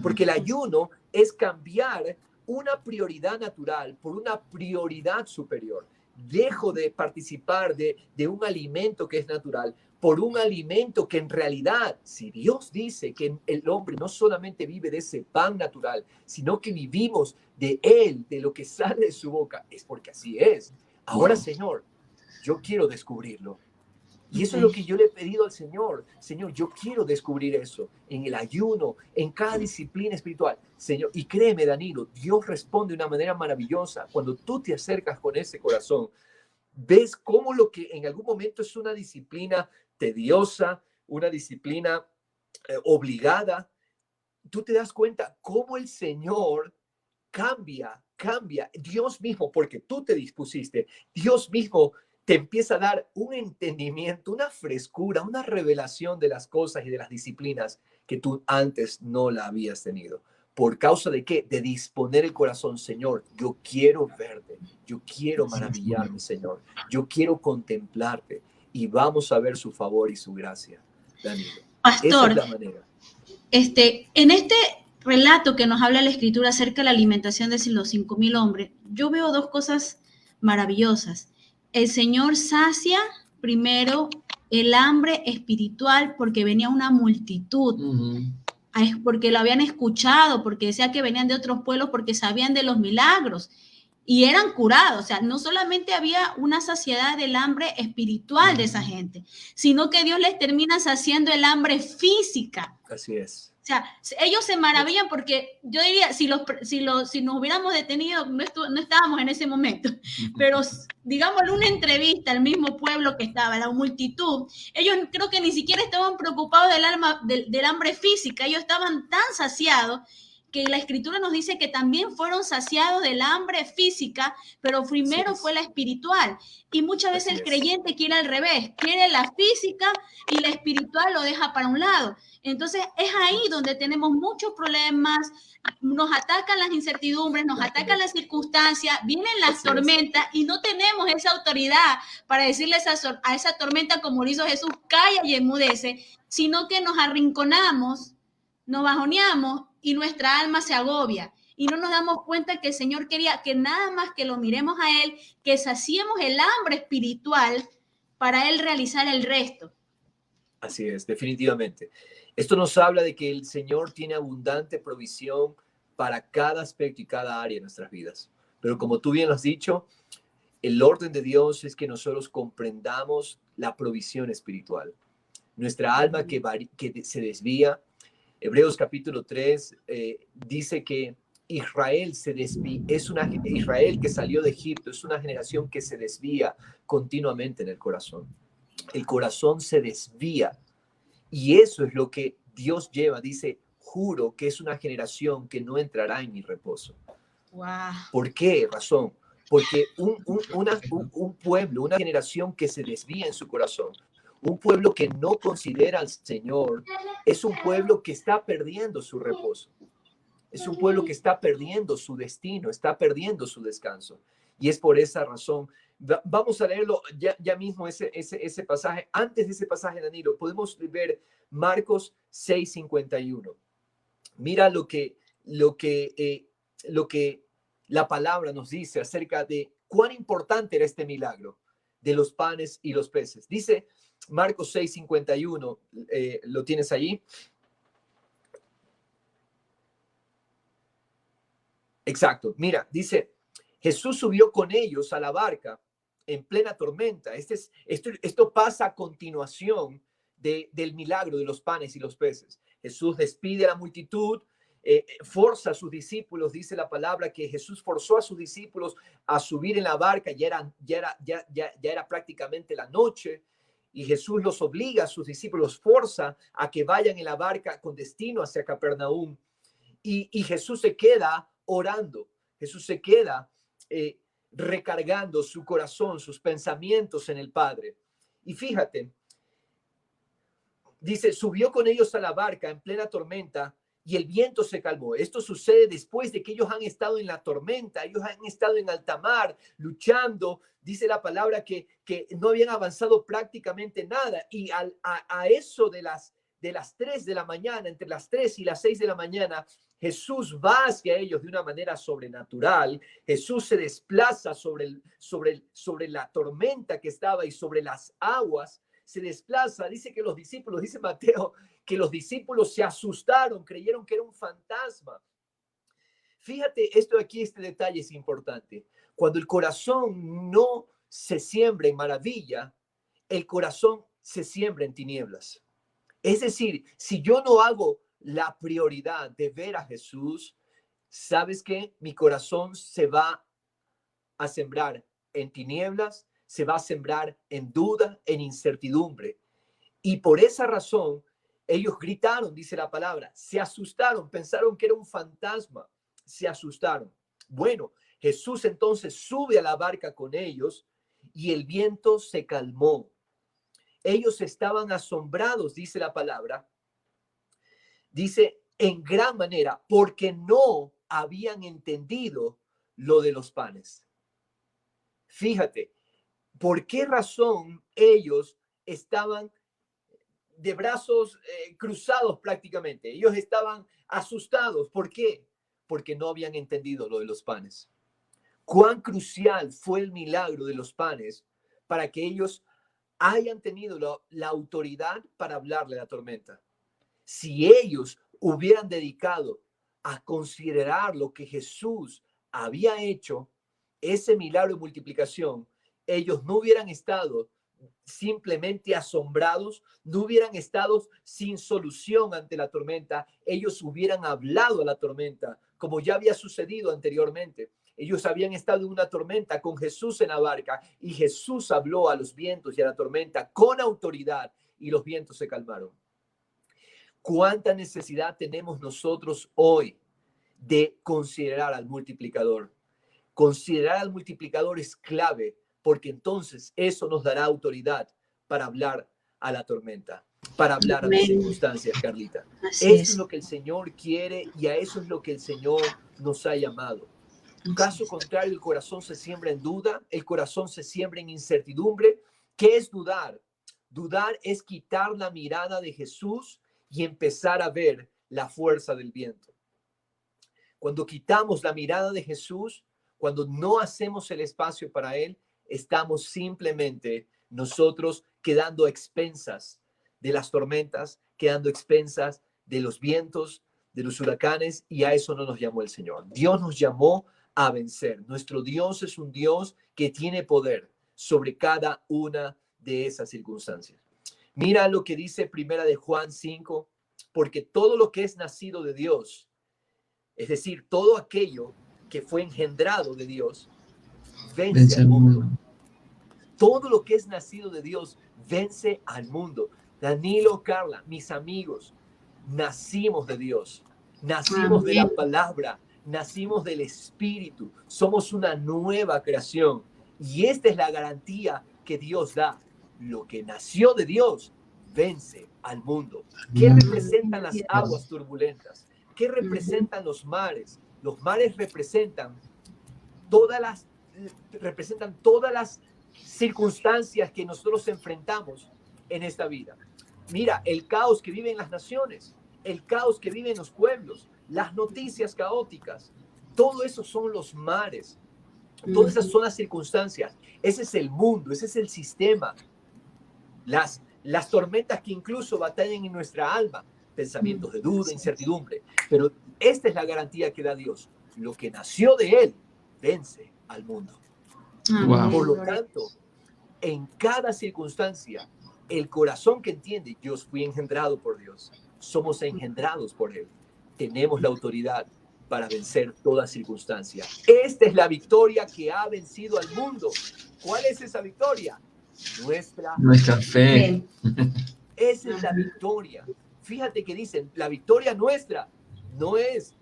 Porque el ayuno es cambiar una prioridad natural por una prioridad superior. Dejo de participar de un alimento que es natural por un alimento que en realidad, si Dios dice que el hombre no solamente vive de ese pan natural, sino que vivimos de él, de lo que sale de su boca, es porque así es. Ahora, Señor, yo quiero descubrirlo. Y eso es lo que yo le he pedido al Señor. Señor, yo quiero descubrir eso en el ayuno, en cada disciplina espiritual. Señor, y créeme, Danilo, Dios responde de una manera maravillosa. Cuando tú te acercas con ese corazón, ves cómo lo que en algún momento es una disciplina tediosa, una disciplina obligada, tú te das cuenta cómo el Señor cambia. Dios mismo, porque tú te dispusiste, Dios mismo te empieza a dar un entendimiento, una frescura, una revelación de las cosas y de las disciplinas que tú antes no la habías tenido. ¿Por causa de qué? De disponer el corazón. Señor, yo quiero verte, yo quiero maravillarme, Señor, yo quiero contemplarte y vamos a ver su favor y su gracia. Danilo, Pastor, esa es la manera. En este relato que nos habla la Escritura acerca de la alimentación de los 5,000 hombres, yo veo 2 cosas maravillosas. El Señor sacia primero el hambre espiritual porque venía una multitud, porque lo habían escuchado, porque decía que venían de otros pueblos, porque sabían de los milagros y eran curados. O sea, no solamente había una saciedad del hambre espiritual de esa gente, sino que Dios les termina saciando el hambre física. Así es. O sea, ellos se maravillan porque yo diría, si nos hubiéramos detenido, no estábamos en ese momento, pero digámosle una entrevista al mismo pueblo que estaba, la multitud, ellos creo que ni siquiera estaban preocupados del hambre física, ellos estaban tan saciados que la escritura nos dice que también fueron saciados del hambre física, pero primero fue la espiritual. Y muchas veces el creyente quiere al revés, quiere la física y la espiritual lo deja para un lado. Entonces es ahí donde tenemos muchos problemas, nos atacan las incertidumbres, nos atacan las circunstancias, vienen las tormentas y no tenemos esa autoridad para decirle a esa tormenta, como lo hizo Jesús, calla y enmudece, sino que nos arrinconamos, nos bajoneamos y nuestra alma se agobia. Y no nos damos cuenta que el Señor quería que nada más que lo miremos a Él, que saciemos el hambre espiritual para Él realizar el resto. Así es, definitivamente. Esto nos habla de que el Señor tiene abundante provisión para cada aspecto y cada área de nuestras vidas. Pero como tú bien lo has dicho, el orden de Dios es que nosotros comprendamos la provisión espiritual. Nuestra alma que se desvía. Hebreos capítulo 3 dice que Israel Israel que salió de Egipto es una generación que se desvía continuamente en el corazón. El corazón se desvía y eso es lo que Dios lleva. Dice, juro que es una generación que no entrará en mi reposo. Wow. ¿Por qué razón? Porque un pueblo, una generación que se desvía en su corazón, un pueblo que no considera al Señor, es un pueblo que está perdiendo su reposo. Es un pueblo que está perdiendo su destino, está perdiendo su descanso. Y es por esa razón. Vamos a leerlo ya mismo ese pasaje. Antes de ese pasaje, Danilo, podemos ver Marcos 6:51. Mira lo que la palabra nos dice acerca de cuán importante era este milagro de los panes y los peces. Dice Marcos 6:51, ¿lo tienes allí? Exacto. Mira, dice, Jesús subió con ellos a la barca en plena tormenta. Esto pasa a continuación del milagro de los panes y los peces. Jesús despide a la multitud, forza a sus discípulos, dice la palabra que Jesús forzó a sus discípulos a subir en la barca, ya era prácticamente la noche, y Jesús los obliga a sus discípulos, forza a que vayan en la barca con destino hacia Capernaum, y Jesús se queda orando, Jesús se queda recargando su corazón, sus pensamientos en el Padre. Y fíjate, dice, subió con ellos a la barca en plena tormenta y el viento se calmó. Esto sucede después de que ellos han estado en la tormenta, ellos han estado en alta mar, luchando. Dice la palabra que no habían avanzado prácticamente nada. Y a eso de las 3 de la mañana, entre las 3 y las 6 de la mañana, Jesús va hacia ellos de una manera sobrenatural. Jesús se desplaza sobre la tormenta que estaba y sobre las aguas. Se desplaza, dice que los discípulos, dice Mateo, que los discípulos se asustaron, creyeron que era un fantasma. Fíjate, este detalle es importante. Cuando el corazón no se siembra en maravilla, el corazón se siembra en tinieblas. Es decir, si yo no hago la prioridad de ver a Jesús, ¿sabes qué? Mi corazón se va a sembrar en tinieblas, se va a sembrar en duda, en incertidumbre. Y por esa razón, ellos gritaron, dice la palabra, se asustaron, pensaron que era un fantasma, se asustaron. Bueno, Jesús entonces sube a la barca con ellos y el viento se calmó. Ellos estaban asombrados, dice la palabra, dice en gran manera, porque no habían entendido lo de los panes. Fíjate, ¿por qué razón ellos estaban de brazos cruzados prácticamente? Ellos estaban asustados. ¿Por qué? Porque no habían entendido lo de los panes. Cuán crucial fue el milagro de los panes para que ellos hayan tenido la autoridad para hablarle a la tormenta. Si ellos hubieran dedicado a considerar lo que Jesús había hecho, ese milagro de multiplicación, ellos no hubieran estado simplemente asombrados, no hubieran estado sin solución ante la tormenta. Ellos hubieran hablado a la tormenta, como ya había sucedido anteriormente. Ellos habían estado en una tormenta con Jesús en la barca y Jesús habló a los vientos y a la tormenta con autoridad y los vientos se calmaron. ¿Cuánta necesidad tenemos nosotros hoy de considerar al multiplicador? Considerar al multiplicador es clave, porque entonces eso nos dará autoridad para hablar a la tormenta, para hablar a las circunstancias, Carlita. Eso es lo que el Señor quiere y a eso es lo que el Señor nos ha llamado. Caso contrario, el corazón se siembra en duda, el corazón se siembra en incertidumbre. ¿Qué es dudar? Dudar es quitar la mirada de Jesús y empezar a ver la fuerza del viento. Cuando quitamos la mirada de Jesús, cuando no hacemos el espacio para Él, estamos simplemente nosotros quedando a expensas de las tormentas, quedando a expensas de los vientos, de los huracanes, y a eso no nos llamó el Señor. Dios nos llamó a vencer. Nuestro Dios es un Dios que tiene poder sobre cada una de esas circunstancias. Mira lo que dice Primera de Juan 5, porque todo lo que es nacido de Dios, es decir, todo aquello que fue engendrado de Dios, vence al mundo. Todo lo que es nacido de Dios vence al mundo. Danilo, Carla, mis amigos, nacimos de Dios, nacimos de la palabra, nacimos del Espíritu, somos una nueva creación y esta es la garantía que Dios da. Lo que nació de Dios vence al mundo. ¿Qué representan las aguas turbulentas? ¿Qué representan los mares? Los mares representan todas las circunstancias que nosotros enfrentamos en esta vida. Mira, el caos que viven las naciones, el caos que viven los pueblos, las noticias caóticas, todo eso son los mares. Todas esas son las circunstancias. Ese es el mundo, ese es el sistema. Las tormentas que incluso batallan en nuestra alma, pensamientos de duda, incertidumbre. Pero esta es la garantía que da Dios. Lo que nació de Él vence al mundo. Wow. Por lo tanto, en cada circunstancia, el corazón que entiende, yo fui engendrado por Dios, somos engendrados por Él, tenemos la autoridad para vencer toda circunstancia. Esta es la victoria que ha vencido al mundo. ¿Cuál es esa victoria? Nuestra fe. Esa es la victoria. Fíjate que dicen, la victoria nuestra no es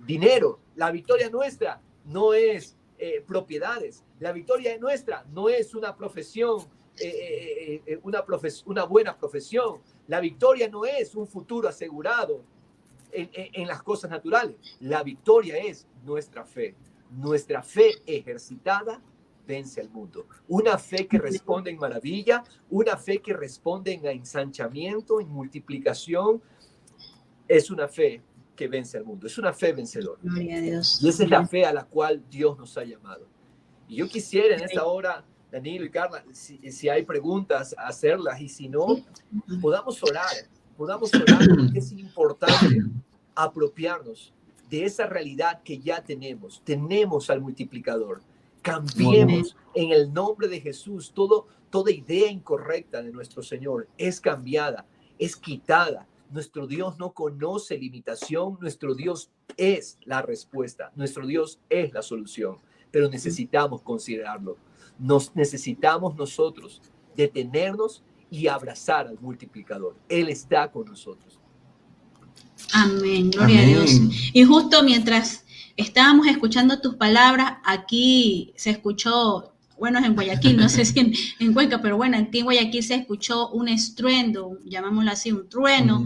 dinero, la victoria nuestra no es propiedades, la victoria nuestra no es una profesión, una buena profesión, la victoria no es un futuro asegurado en las cosas naturales, la victoria es nuestra fe ejercitada vence al mundo. Una fe que responde en maravilla, una fe que responde en ensanchamiento, en multiplicación, es una fe que vence al mundo, es una fe vencedora. Gloria a Dios. Y esa es la fe a la cual Dios nos ha llamado. Y yo quisiera en esta hora, Danilo y Carla, si hay preguntas, hacerlas, y si no, podamos orar, porque es importante apropiarnos de esa realidad que ya tenemos al multiplicador. Cambiemos en el nombre de Jesús. Toda idea incorrecta de nuestro Señor es cambiada, es quitada. Nuestro Dios no conoce limitación. Nuestro Dios es la respuesta. Nuestro Dios es la solución. Pero necesitamos considerarlo. Necesitamos nosotros detenernos y abrazar al multiplicador. Él está con nosotros. Amén. Gloria a Dios. Y justo mientras estábamos escuchando tus palabras, aquí se escuchó, bueno, en Guayaquil, no sé si en Cuenca, pero bueno, aquí en Guayaquil se escuchó un estruendo, llamámoslo así, un trueno.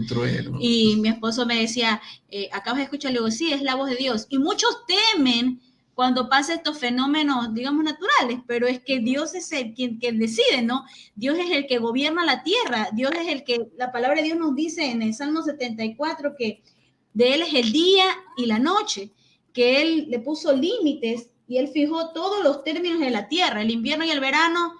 Y mi esposo me decía, acabas de escuchar, le digo, sí, es la voz de Dios. Y muchos temen cuando pasan estos fenómenos, digamos, naturales, pero es que Dios es el quien decide, ¿no? Dios es el que gobierna la tierra, Dios es el que, la palabra de Dios nos dice en el Salmo 74 que de Él es el día y la noche, que Él le puso límites y Él fijó todos los términos de la tierra, el invierno y el verano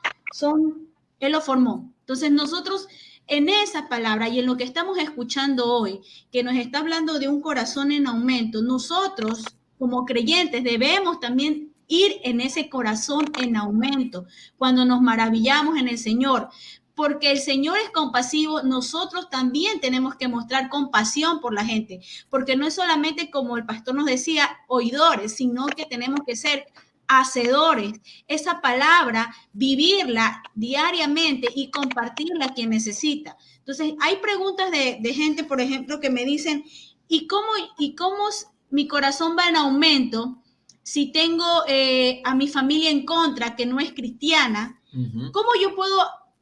Él lo formó. Entonces nosotros en esa palabra y en lo que estamos escuchando hoy, que nos está hablando de un corazón en aumento, nosotros como creyentes debemos también ir en ese corazón en aumento, cuando nos maravillamos en el Señor. Porque el Señor es compasivo, nosotros también tenemos que mostrar compasión por la gente, porque no es solamente, como el pastor nos decía, oidores, sino que tenemos que ser hacedores. Esa palabra, vivirla diariamente y compartirla a quien necesita. Entonces, hay preguntas de gente, por ejemplo, que me dicen, ¿y cómo mi corazón va en aumento si tengo a mi familia en contra, que no es cristiana? ¿Cómo yo puedo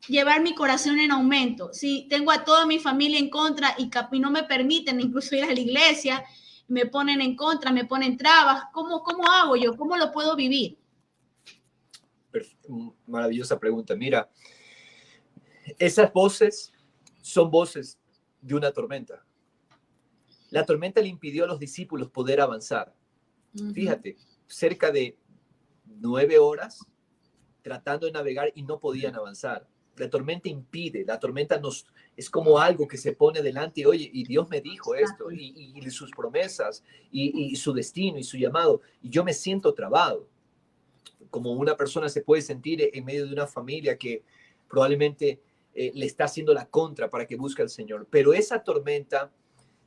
llevar mi corazón en aumento si tengo a toda mi familia en contra y no me permiten incluso ir a la iglesia, me ponen en contra, me ponen trabas? ¿Cómo hago yo? ¿Cómo lo puedo vivir? Maravillosa pregunta. Mira, esas voces son voces de una tormenta. La tormenta le impidió a los discípulos poder avanzar. Fíjate, cerca de 9 horas tratando de navegar y no podían avanzar. La tormenta impide, la tormenta es como algo que se pone delante, oye, y Dios me dijo esto, y sus promesas, y su destino, y su llamado, y yo me siento trabado. Como una persona se puede sentir en medio de una familia que probablemente le está haciendo la contra para que busque al Señor. Pero esa tormenta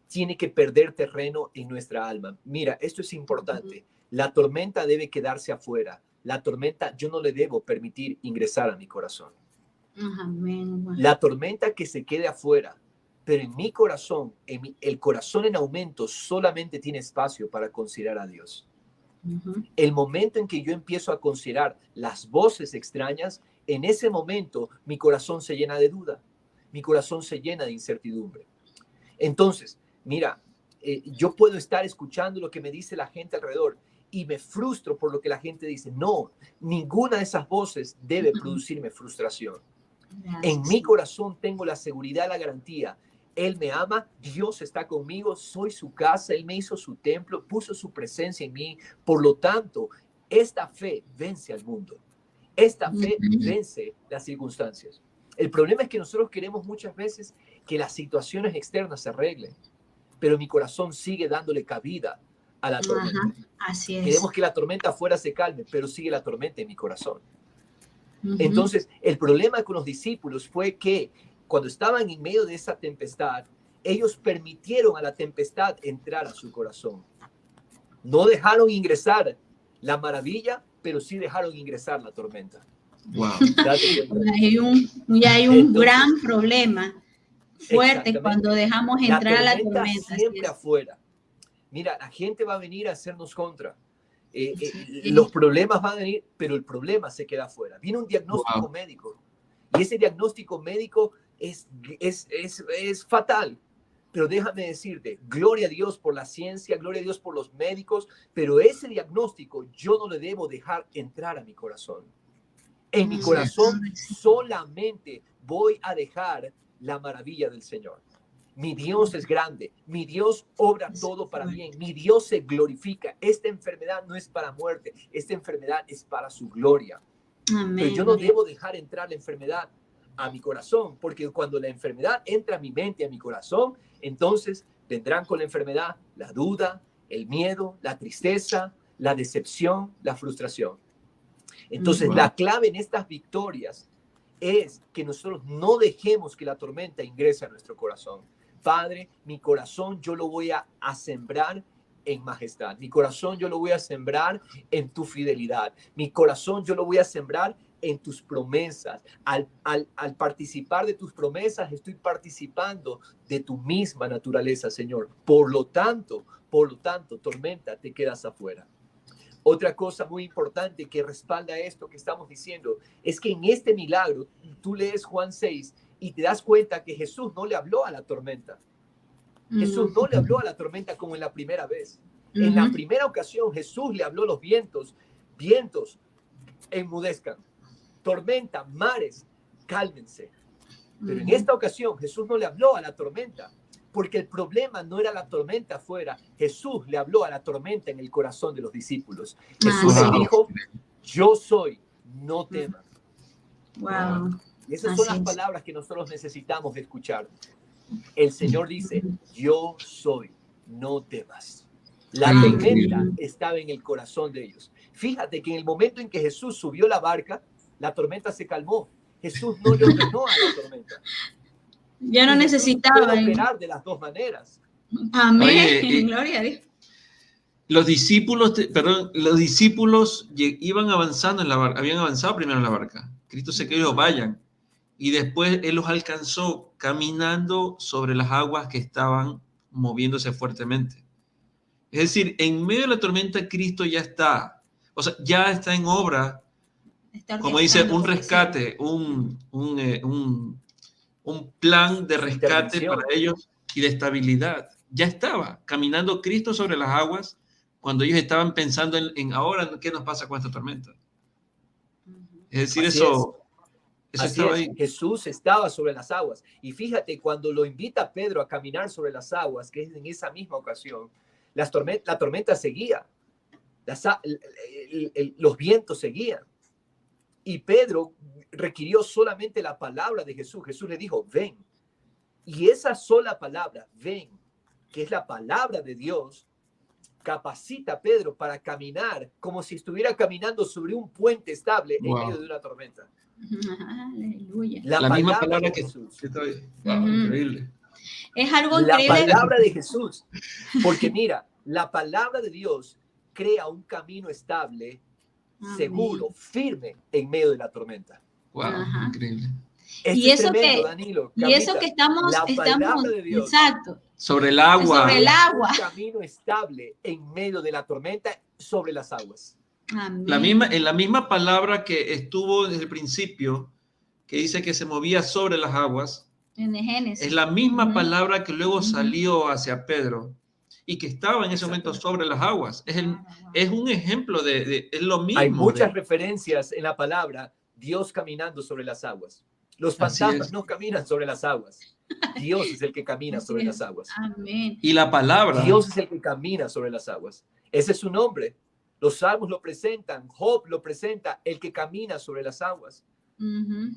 tiene que perder terreno en nuestra alma. Mira, esto es importante. La tormenta debe quedarse afuera. La tormenta yo no le debo permitir ingresar a mi corazón. La tormenta que se quede afuera, pero en mi corazón, el corazón en aumento solamente tiene espacio para considerar a Dios. El momento en que yo empiezo a considerar las voces extrañas, en ese momento mi corazón se llena de duda, mi corazón se llena de incertidumbre. Entonces, mira, yo puedo estar escuchando lo que me dice la gente alrededor y me frustro por lo que la gente dice. No, ninguna de esas voces debe producirme frustración. En mi corazón tengo la seguridad, la garantía. Él me ama, Dios está conmigo, soy su casa, Él me hizo su templo, puso su presencia en mí. Por lo tanto, esta fe vence al mundo. Esta fe vence las circunstancias. El problema es que nosotros queremos muchas veces que las situaciones externas se arreglen, pero mi corazón sigue dándole cabida a la tormenta. Así es. Queremos que la tormenta afuera se calme, pero sigue la tormenta en mi corazón. Entonces, el problema con los discípulos fue que cuando estaban en medio de esa tempestad, ellos permitieron a la tempestad entrar a su corazón. No dejaron ingresar la maravilla, pero sí dejaron ingresar la tormenta. Wow. Ya hay un gran problema fuerte cuando dejamos entrar a la tormenta. Siempre afuera. Mira, la gente va a venir a hacernos contra. Los problemas van a venir, pero el problema se queda afuera. Viene un diagnóstico médico y ese diagnóstico médico es fatal. Pero déjame decirte, gloria a Dios por la ciencia, gloria a Dios por los médicos, pero ese diagnóstico yo no le debo dejar entrar a mi corazón. En mi corazón solamente voy a dejar la maravilla del Señor. Mi Dios es grande, mi Dios obra todo para bien, mi Dios se glorifica. Esta enfermedad no es para muerte, esta enfermedad es para su gloria. Amén. Pero yo no debo dejar entrar la enfermedad a mi corazón, porque cuando la enfermedad entra a mi mente, a mi corazón, entonces vendrán con la enfermedad la duda, el miedo, la tristeza, la decepción, la frustración. Entonces, la clave en estas victorias es que nosotros no dejemos que la tormenta ingrese a nuestro corazón. Padre, mi corazón yo lo voy a sembrar en majestad. Mi corazón yo lo voy a sembrar en tu fidelidad. Mi corazón yo lo voy a sembrar en tus promesas. Al participar de tus promesas, estoy participando de tu misma naturaleza, Señor. Por lo tanto, tormenta, te quedas afuera. Otra cosa muy importante que respalda esto que estamos diciendo es que en este milagro, tú lees Juan 6 y te das cuenta que Jesús no le habló a la tormenta. Jesús no le habló a la tormenta como en la primera vez. En la primera ocasión, Jesús le habló a los vientos. Vientos, enmudezcan. Tormenta, mares, cálmense. Pero en esta ocasión, Jesús no le habló a la tormenta, porque el problema no era la tormenta afuera. Jesús le habló a la tormenta en el corazón de los discípulos. Jesús les dijo, yo soy, no teman. Wow. Y esas son las palabras que nosotros necesitamos escuchar. El Señor dice, yo soy, no temas. La Ay, tormenta increíble. estaba en el corazón de ellos. Fíjate que en el momento en que Jesús subió la barca, la tormenta se calmó. Jesús no le ordenó a la tormenta. Ya no Y Jesús necesitaba. puede operar de las dos maneras. Amén. Oye, Gloria a Dios. los discípulos iban avanzando en la barca, habían avanzado primero en la barca. Cristo se quedó, vayan. Y después Él los alcanzó caminando sobre las aguas que estaban moviéndose fuertemente. Es decir, en medio de la tormenta Cristo ya está, o sea, ya está en obra, Está como dice, orquestando un por rescate, un plan de rescate Intervención. para ellos y de estabilidad. Ya estaba caminando Cristo sobre las aguas cuando ellos estaban pensando en ahora qué nos pasa con esta tormenta. Es decir, Así eso Así estaba es, ahí. Jesús estaba sobre las aguas. Y fíjate, cuando lo invita Pedro a caminar sobre las aguas, que es en esa misma ocasión, la tormenta seguía, los vientos seguían. Y Pedro requirió solamente la palabra de Jesús. Jesús le dijo, ven. Y esa sola palabra, ven, que es la palabra de Dios, capacita a Pedro para caminar como si estuviera caminando sobre un puente estable en medio de una tormenta. Aleluya. La misma palabra de que Jesús. increíble. Es algo La increíble. palabra de Jesús. Porque mira, la palabra de Dios crea un camino estable, Amén. seguro, firme en medio de la tormenta. Wow, Ajá. increíble. Esto Y es eso tremendo, que- Danilo. Y eso Carlita. que estamos, La palabra de Dios. exacto, Sobre el agua. Sobre el agua. Un camino estable en medio de la tormenta sobre las aguas. amén. En la misma palabra que estuvo desde el principio, que dice que se movía sobre las aguas, En el Génesis. es la misma Ujú. palabra que luego Ujú. salió hacia Pedro y que estaba en ese momento sobre las aguas. Es un ejemplo es lo mismo. Hay muchas referencias en la palabra Dios caminando sobre las aguas. Los Así fantasmas es. no caminan sobre las aguas. Dios es el que camina Así sobre es. las aguas. Amén. Y la palabra, Dios es el que camina sobre las aguas. Ese es su nombre. Los salmos lo presentan, Job lo presenta, el que camina sobre las aguas. Ujú.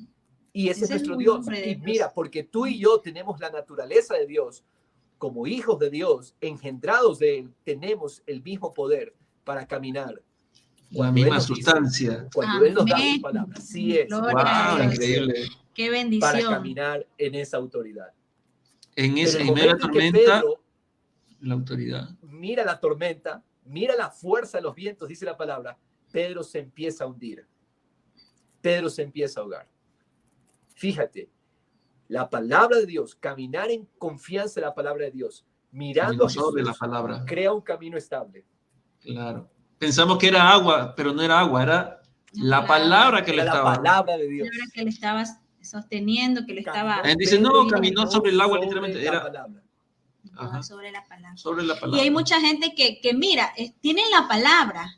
Y ese es nuestro el Dios. nombre de Y Dios. mira, porque tú y yo tenemos la naturaleza de Dios, como hijos de Dios, engendrados de Él, tenemos el mismo poder para caminar. la Cuando misma Él nos dice, sustancia. cuando Él nos da Amén. su palabra. Así es. Gloria a Wow, Dios. increíble. Qué Para bendición. caminar en esa autoridad. En Pero el medio de la momento en que tormenta, Pedro la autoridad. mira la tormenta, mira la fuerza de los vientos, dice la palabra, Pedro se empieza a hundir. Pedro se empieza a ahogar. Fíjate, la palabra de Dios, caminar en confianza en la palabra de Dios, mirando a Sobre la Jesús, palabra. crea un camino estable. Claro. Pensamos que era agua, pero no era agua, era la palabra que le Era la estaba. palabra de Dios. Palabra que le estaba sosteniendo, que le estaba Él dice, Pedro no, caminó sobre el agua, sobre literalmente, la era palabra. Ajá. sobre la palabra. sobre la Y palabra. hay mucha gente que mira, tienen la palabra.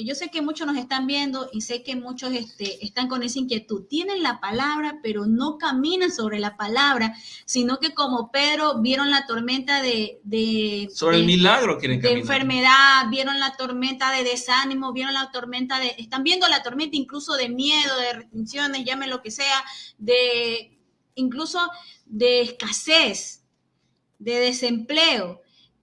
Yo sé que muchos nos están viendo y sé que muchos están con esa inquietud. Tienen la palabra, pero no caminan sobre la palabra, sino que como Pedro vieron la tormenta Sobre el milagro quieren de caminar. enfermedad, vieron la tormenta de desánimo, vieron la tormenta están viendo la tormenta incluso de miedo, de restricciones, llamen lo que sea, incluso de escasez, de desempleo,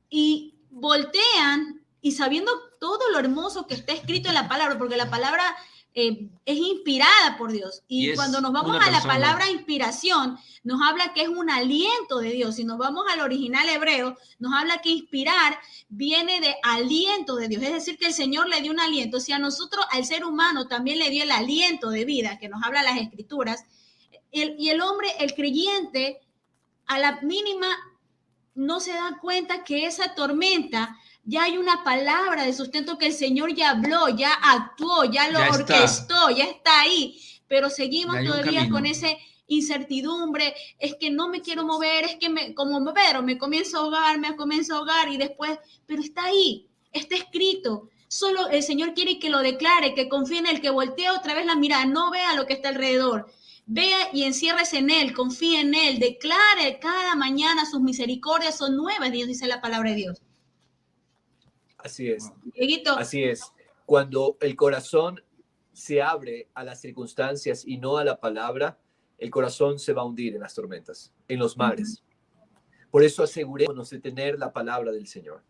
y voltean y sabiendo todo lo hermoso que está escrito en la palabra, porque la palabra es inspirada por Dios. Y cuando nos vamos a la palabra inspiración, nos habla que es un aliento de Dios. Si nos vamos al original hebreo, nos habla que inspirar viene de aliento de Dios. Es decir, que el Señor le dio un aliento. Si a nosotros, al ser humano, también le dio el aliento de vida, que nos habla las Escrituras, y el hombre, el creyente, a la mínima no se da cuenta que esa tormenta ya hay una palabra de sustento que el Señor ya habló, ya actuó, ya lo orquestó, ya está ahí, pero seguimos todavía con esa incertidumbre, es que no me quiero mover, es que como Pedro me comienzo a ahogar y después, pero está ahí, está escrito. Solo el Señor quiere que lo declare, que confíe en Él, que voltee otra vez la mirada, no vea lo que está alrededor. Vea y enciérrese en Él, confíe en Él, declare cada mañana sus misericordias son nuevas, Dios dice la palabra de Dios. Así es. Dieguito. Así es. Cuando el corazón se abre a las circunstancias y no a la palabra, el corazón se va a hundir en las tormentas, en los mares. Por eso asegurémonos de tener la palabra del Señor.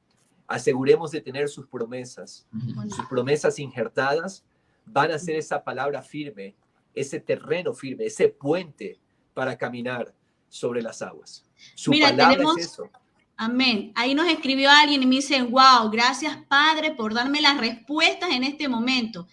Aseguremos de tener sus promesas. Ujú. Sus promesas injertadas van a ser esa palabra firme, ese terreno firme, ese puente para caminar sobre las aguas. Su Mira, palabra tenemos, es eso. amén. Ahí nos escribió alguien y me dice, wow, gracias Padre por darme las respuestas en este momento.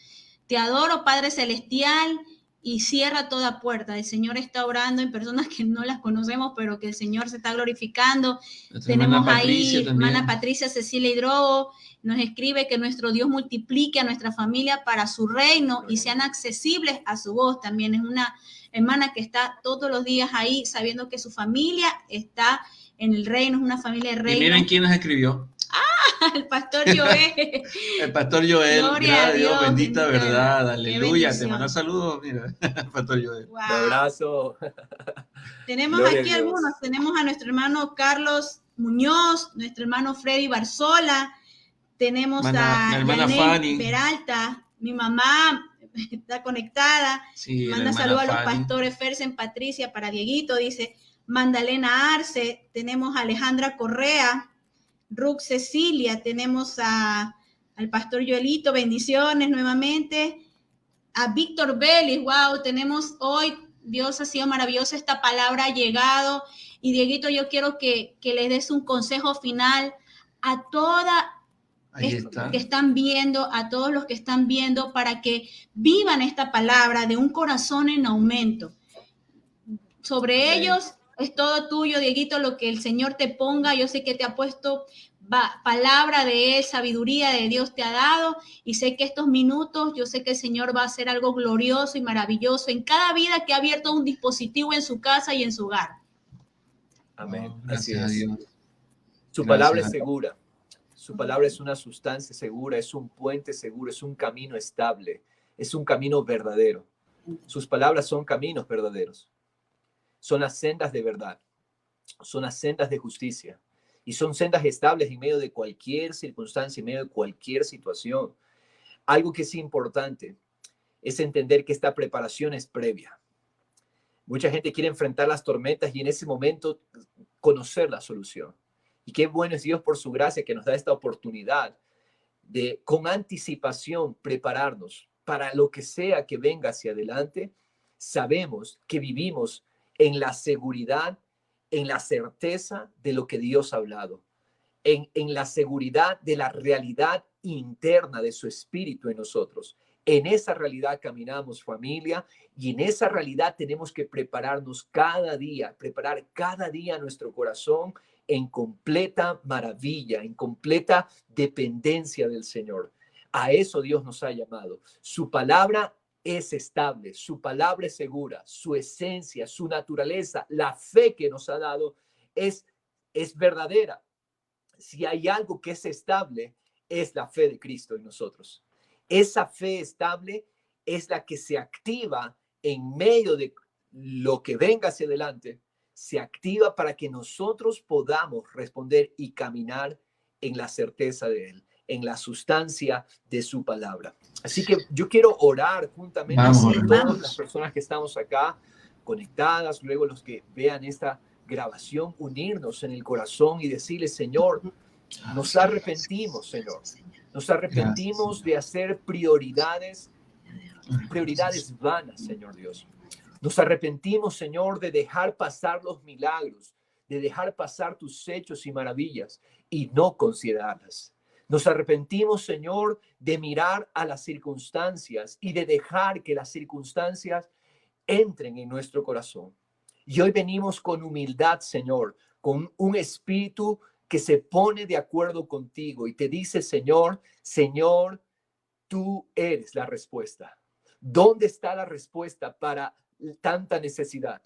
Te adoro, Padre Celestial, y cierra toda puerta. El Señor está orando en personas que no las conocemos, pero que el Señor se está glorificando. Nuestra Tenemos hermana Patricia ahí, también. hermana Patricia Cecilia Hidrobo, nos escribe que nuestro Dios multiplique a nuestra familia para su reino y sean accesibles a su voz. También es una hermana que está todos los días ahí, sabiendo que su familia está en el reino, es una familia de Y reino. miren quién nos escribió. El pastor Joel. El pastor Joel, Gloria gracias a a Dios, Dios, bendita bendita verdad, Qué aleluya. Te bendición. manda saludos, mira, pastor Joel. Wow. Un abrazo. Tenemos Gloria a aquí Dios. algunos. Tenemos a nuestro hermano Carlos Muñoz, nuestro hermano Freddy Barzola. Tenemos La a hermana Yanel Fanny. Peralta. Mi mamá está conectada. Sí, la Manda hermana saludos a los Fanny. pastores Fersen Patricia para Dieguito. Dice Magdalena Arce. Tenemos a Alejandra Correa. Ruth Cecilia, tenemos al pastor Joelito, bendiciones nuevamente, a Víctor Vélez, wow, tenemos hoy, Dios ha sido maravilloso, esta palabra ha llegado, y Dieguito, yo quiero que les des un consejo final a toda Ahí está. que están viendo, a todos los que están viendo, para que vivan esta palabra de un corazón en aumento. Sobre Amén. ellos es todo tuyo, Dieguito, lo que el Señor te ponga. Yo sé que te ha puesto palabra de Él, sabiduría de Dios te ha dado, y sé que estos minutos, yo sé que el Señor va a hacer algo glorioso y maravilloso en cada vida que ha abierto un dispositivo en su casa y en su hogar. Amén. Oh, Así gracias a es. Dios. Su Gracias palabra a es Dios. segura. Su palabra es una sustancia segura, es un puente seguro, es un camino estable, es un camino verdadero. Sus palabras son caminos verdaderos. Son las sendas de verdad. Son las sendas de justicia. Y son sendas estables en medio de cualquier circunstancia, en medio de cualquier situación. Algo que es importante es entender que esta preparación es previa. Mucha gente quiere enfrentar las tormentas y en ese momento conocer la solución. Y qué bueno es Dios por su gracia que nos da esta oportunidad de con anticipación prepararnos para lo que sea que venga hacia adelante. Sabemos que vivimos en la seguridad, en la certeza de lo que Dios ha hablado, en la seguridad de la realidad interna de su espíritu en nosotros. En esa realidad caminamos, familia, y en esa realidad tenemos que prepararnos cada día, preparar cada día nuestro corazón en completa maravilla, en completa dependencia del Señor. A eso Dios nos ha llamado. Su palabra es estable, su palabra es segura, su esencia, su naturaleza, la fe que nos ha dado es verdadera. Si hay algo que es estable, es la fe de Cristo en nosotros. Esa fe estable es la que se activa en medio de lo que venga hacia adelante, se activa para que nosotros podamos responder y caminar en la certeza de Él, en la sustancia de su palabra. Así que yo quiero orar juntamente con todas las personas que estamos acá conectadas, luego los que vean esta grabación, unirnos en el corazón y decirle, Señor, nos arrepentimos, Señor. Nos arrepentimos de hacer prioridades vanas, Señor Dios. Nos arrepentimos, Señor, de dejar pasar los milagros, de dejar pasar tus hechos y maravillas y no considerarlas. Nos arrepentimos, Señor, de mirar a las circunstancias y de dejar que las circunstancias entren en nuestro corazón. Y hoy venimos con humildad, Señor, con un espíritu que se pone de acuerdo contigo y te dice, Señor, Señor, tú eres la respuesta. ¿Dónde está la respuesta para tanta necesidad?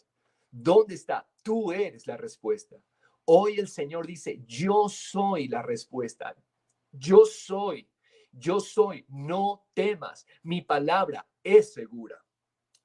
¿Dónde está? Tú eres la respuesta. Hoy el Señor dice, yo soy la respuesta. Yo soy, no temas. Mi palabra es segura.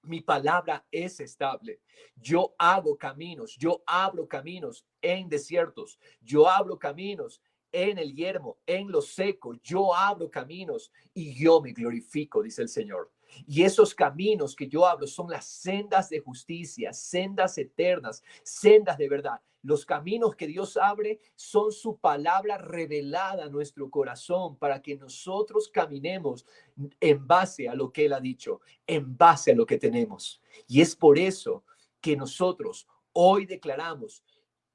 Mi palabra es estable. Yo hago caminos, yo abro caminos en desiertos. Yo abro caminos en el yermo, en lo seco, yo abro caminos y yo me glorifico, dice el Señor. Y esos caminos que yo abro son las sendas de justicia, sendas eternas, sendas de verdad. Los caminos que Dios abre son su palabra revelada a nuestro corazón para que nosotros caminemos en base a lo que Él ha dicho, en base a lo que tenemos. Y es por eso que nosotros hoy declaramos,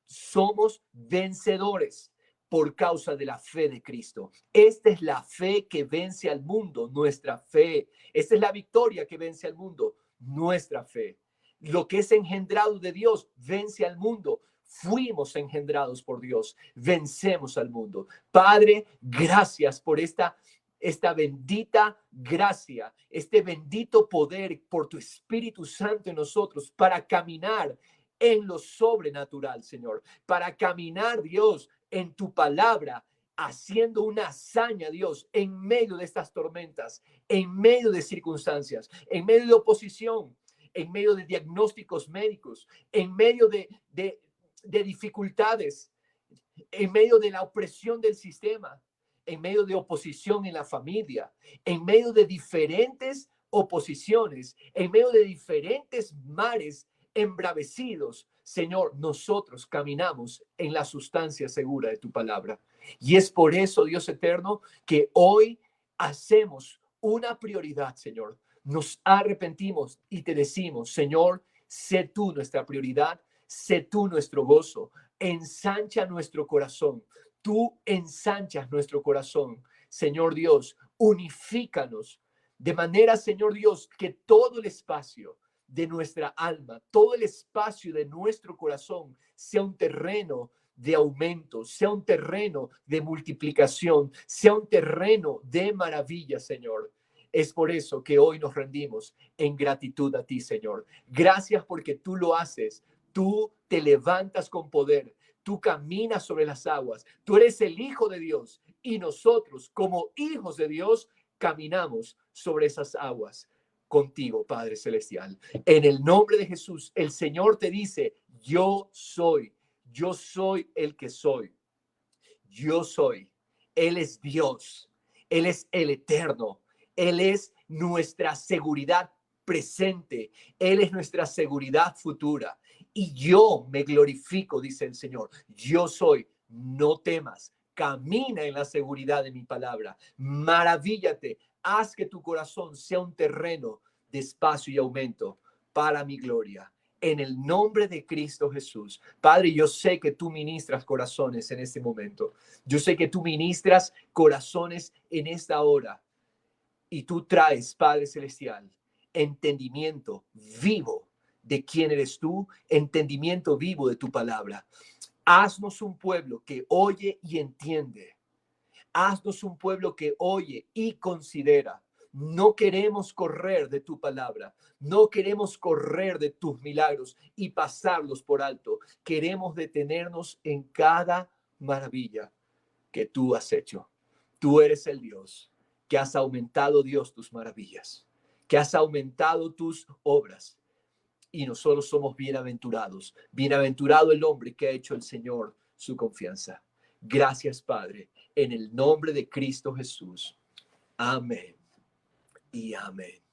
somos vencedores por causa de la fe de Cristo. Esta es la fe que vence al mundo, nuestra fe. Esta es la victoria que vence al mundo, nuestra fe. Lo que es engendrado de Dios vence al mundo. Fuimos engendrados por Dios, vencemos al mundo. Padre, gracias por esta bendita gracia, este bendito poder por tu Espíritu Santo en nosotros para caminar en lo sobrenatural, Señor, para caminar, Dios, en tu palabra, haciendo una hazaña, Dios, en medio de estas tormentas, en medio de circunstancias, en medio de oposición, en medio de diagnósticos médicos, en medio de dificultades, en medio de la opresión del sistema, en medio de oposición en la familia, en medio de diferentes oposiciones, en medio de diferentes mares embravecidos. Señor, nosotros caminamos en la sustancia segura de tu palabra. Y es por eso, Dios eterno, que hoy hacemos una prioridad, Señor. Nos arrepentimos y te decimos, Señor, sé tú nuestra prioridad, sé tú nuestro gozo, ensancha nuestro corazón. Tú ensanchas nuestro corazón, Señor Dios, unifícanos de manera, Señor Dios, que todo el espacio de nuestra alma, todo el espacio de nuestro corazón sea un terreno de aumento, sea un terreno de multiplicación, sea un terreno de maravilla, Señor. Es por eso que hoy nos rendimos en gratitud a ti, Señor. Gracias porque tú lo haces. Tú te levantas con poder. Tú caminas sobre las aguas. Tú eres el Hijo de Dios. Y nosotros, como hijos de Dios, caminamos sobre esas aguas contigo, Padre Celestial. En el nombre de Jesús, el Señor te dice, yo soy el que soy. Yo soy. Él es Dios. Él es el eterno. Él es nuestra seguridad presente. Él es nuestra seguridad futura. Y yo me glorifico, dice el Señor. Yo soy. No temas. Camina en la seguridad de mi palabra. Maravíllate. Haz que tu corazón sea un terreno de espacio y aumento para mi gloria. En el nombre de Cristo Jesús. Padre, yo sé que tú ministras corazones en este momento. Yo sé que tú ministras corazones en esta hora. Y tú traes, Padre Celestial, entendimiento vivo de quién eres tú, entendimiento vivo de tu palabra. Haznos un pueblo que oye y entiende. Haznos un pueblo que oye y considera. No queremos correr de tu palabra. No queremos correr de tus milagros y pasarlos por alto. Queremos detenernos en cada maravilla que tú has hecho. Tú eres el Dios que has aumentado, Dios, tus maravillas, que has aumentado tus obras. Y nosotros somos bienaventurados. Bienaventurado el hombre que ha hecho el Señor su confianza. Gracias, Padre, en el nombre de Cristo Jesús. Amén y amén.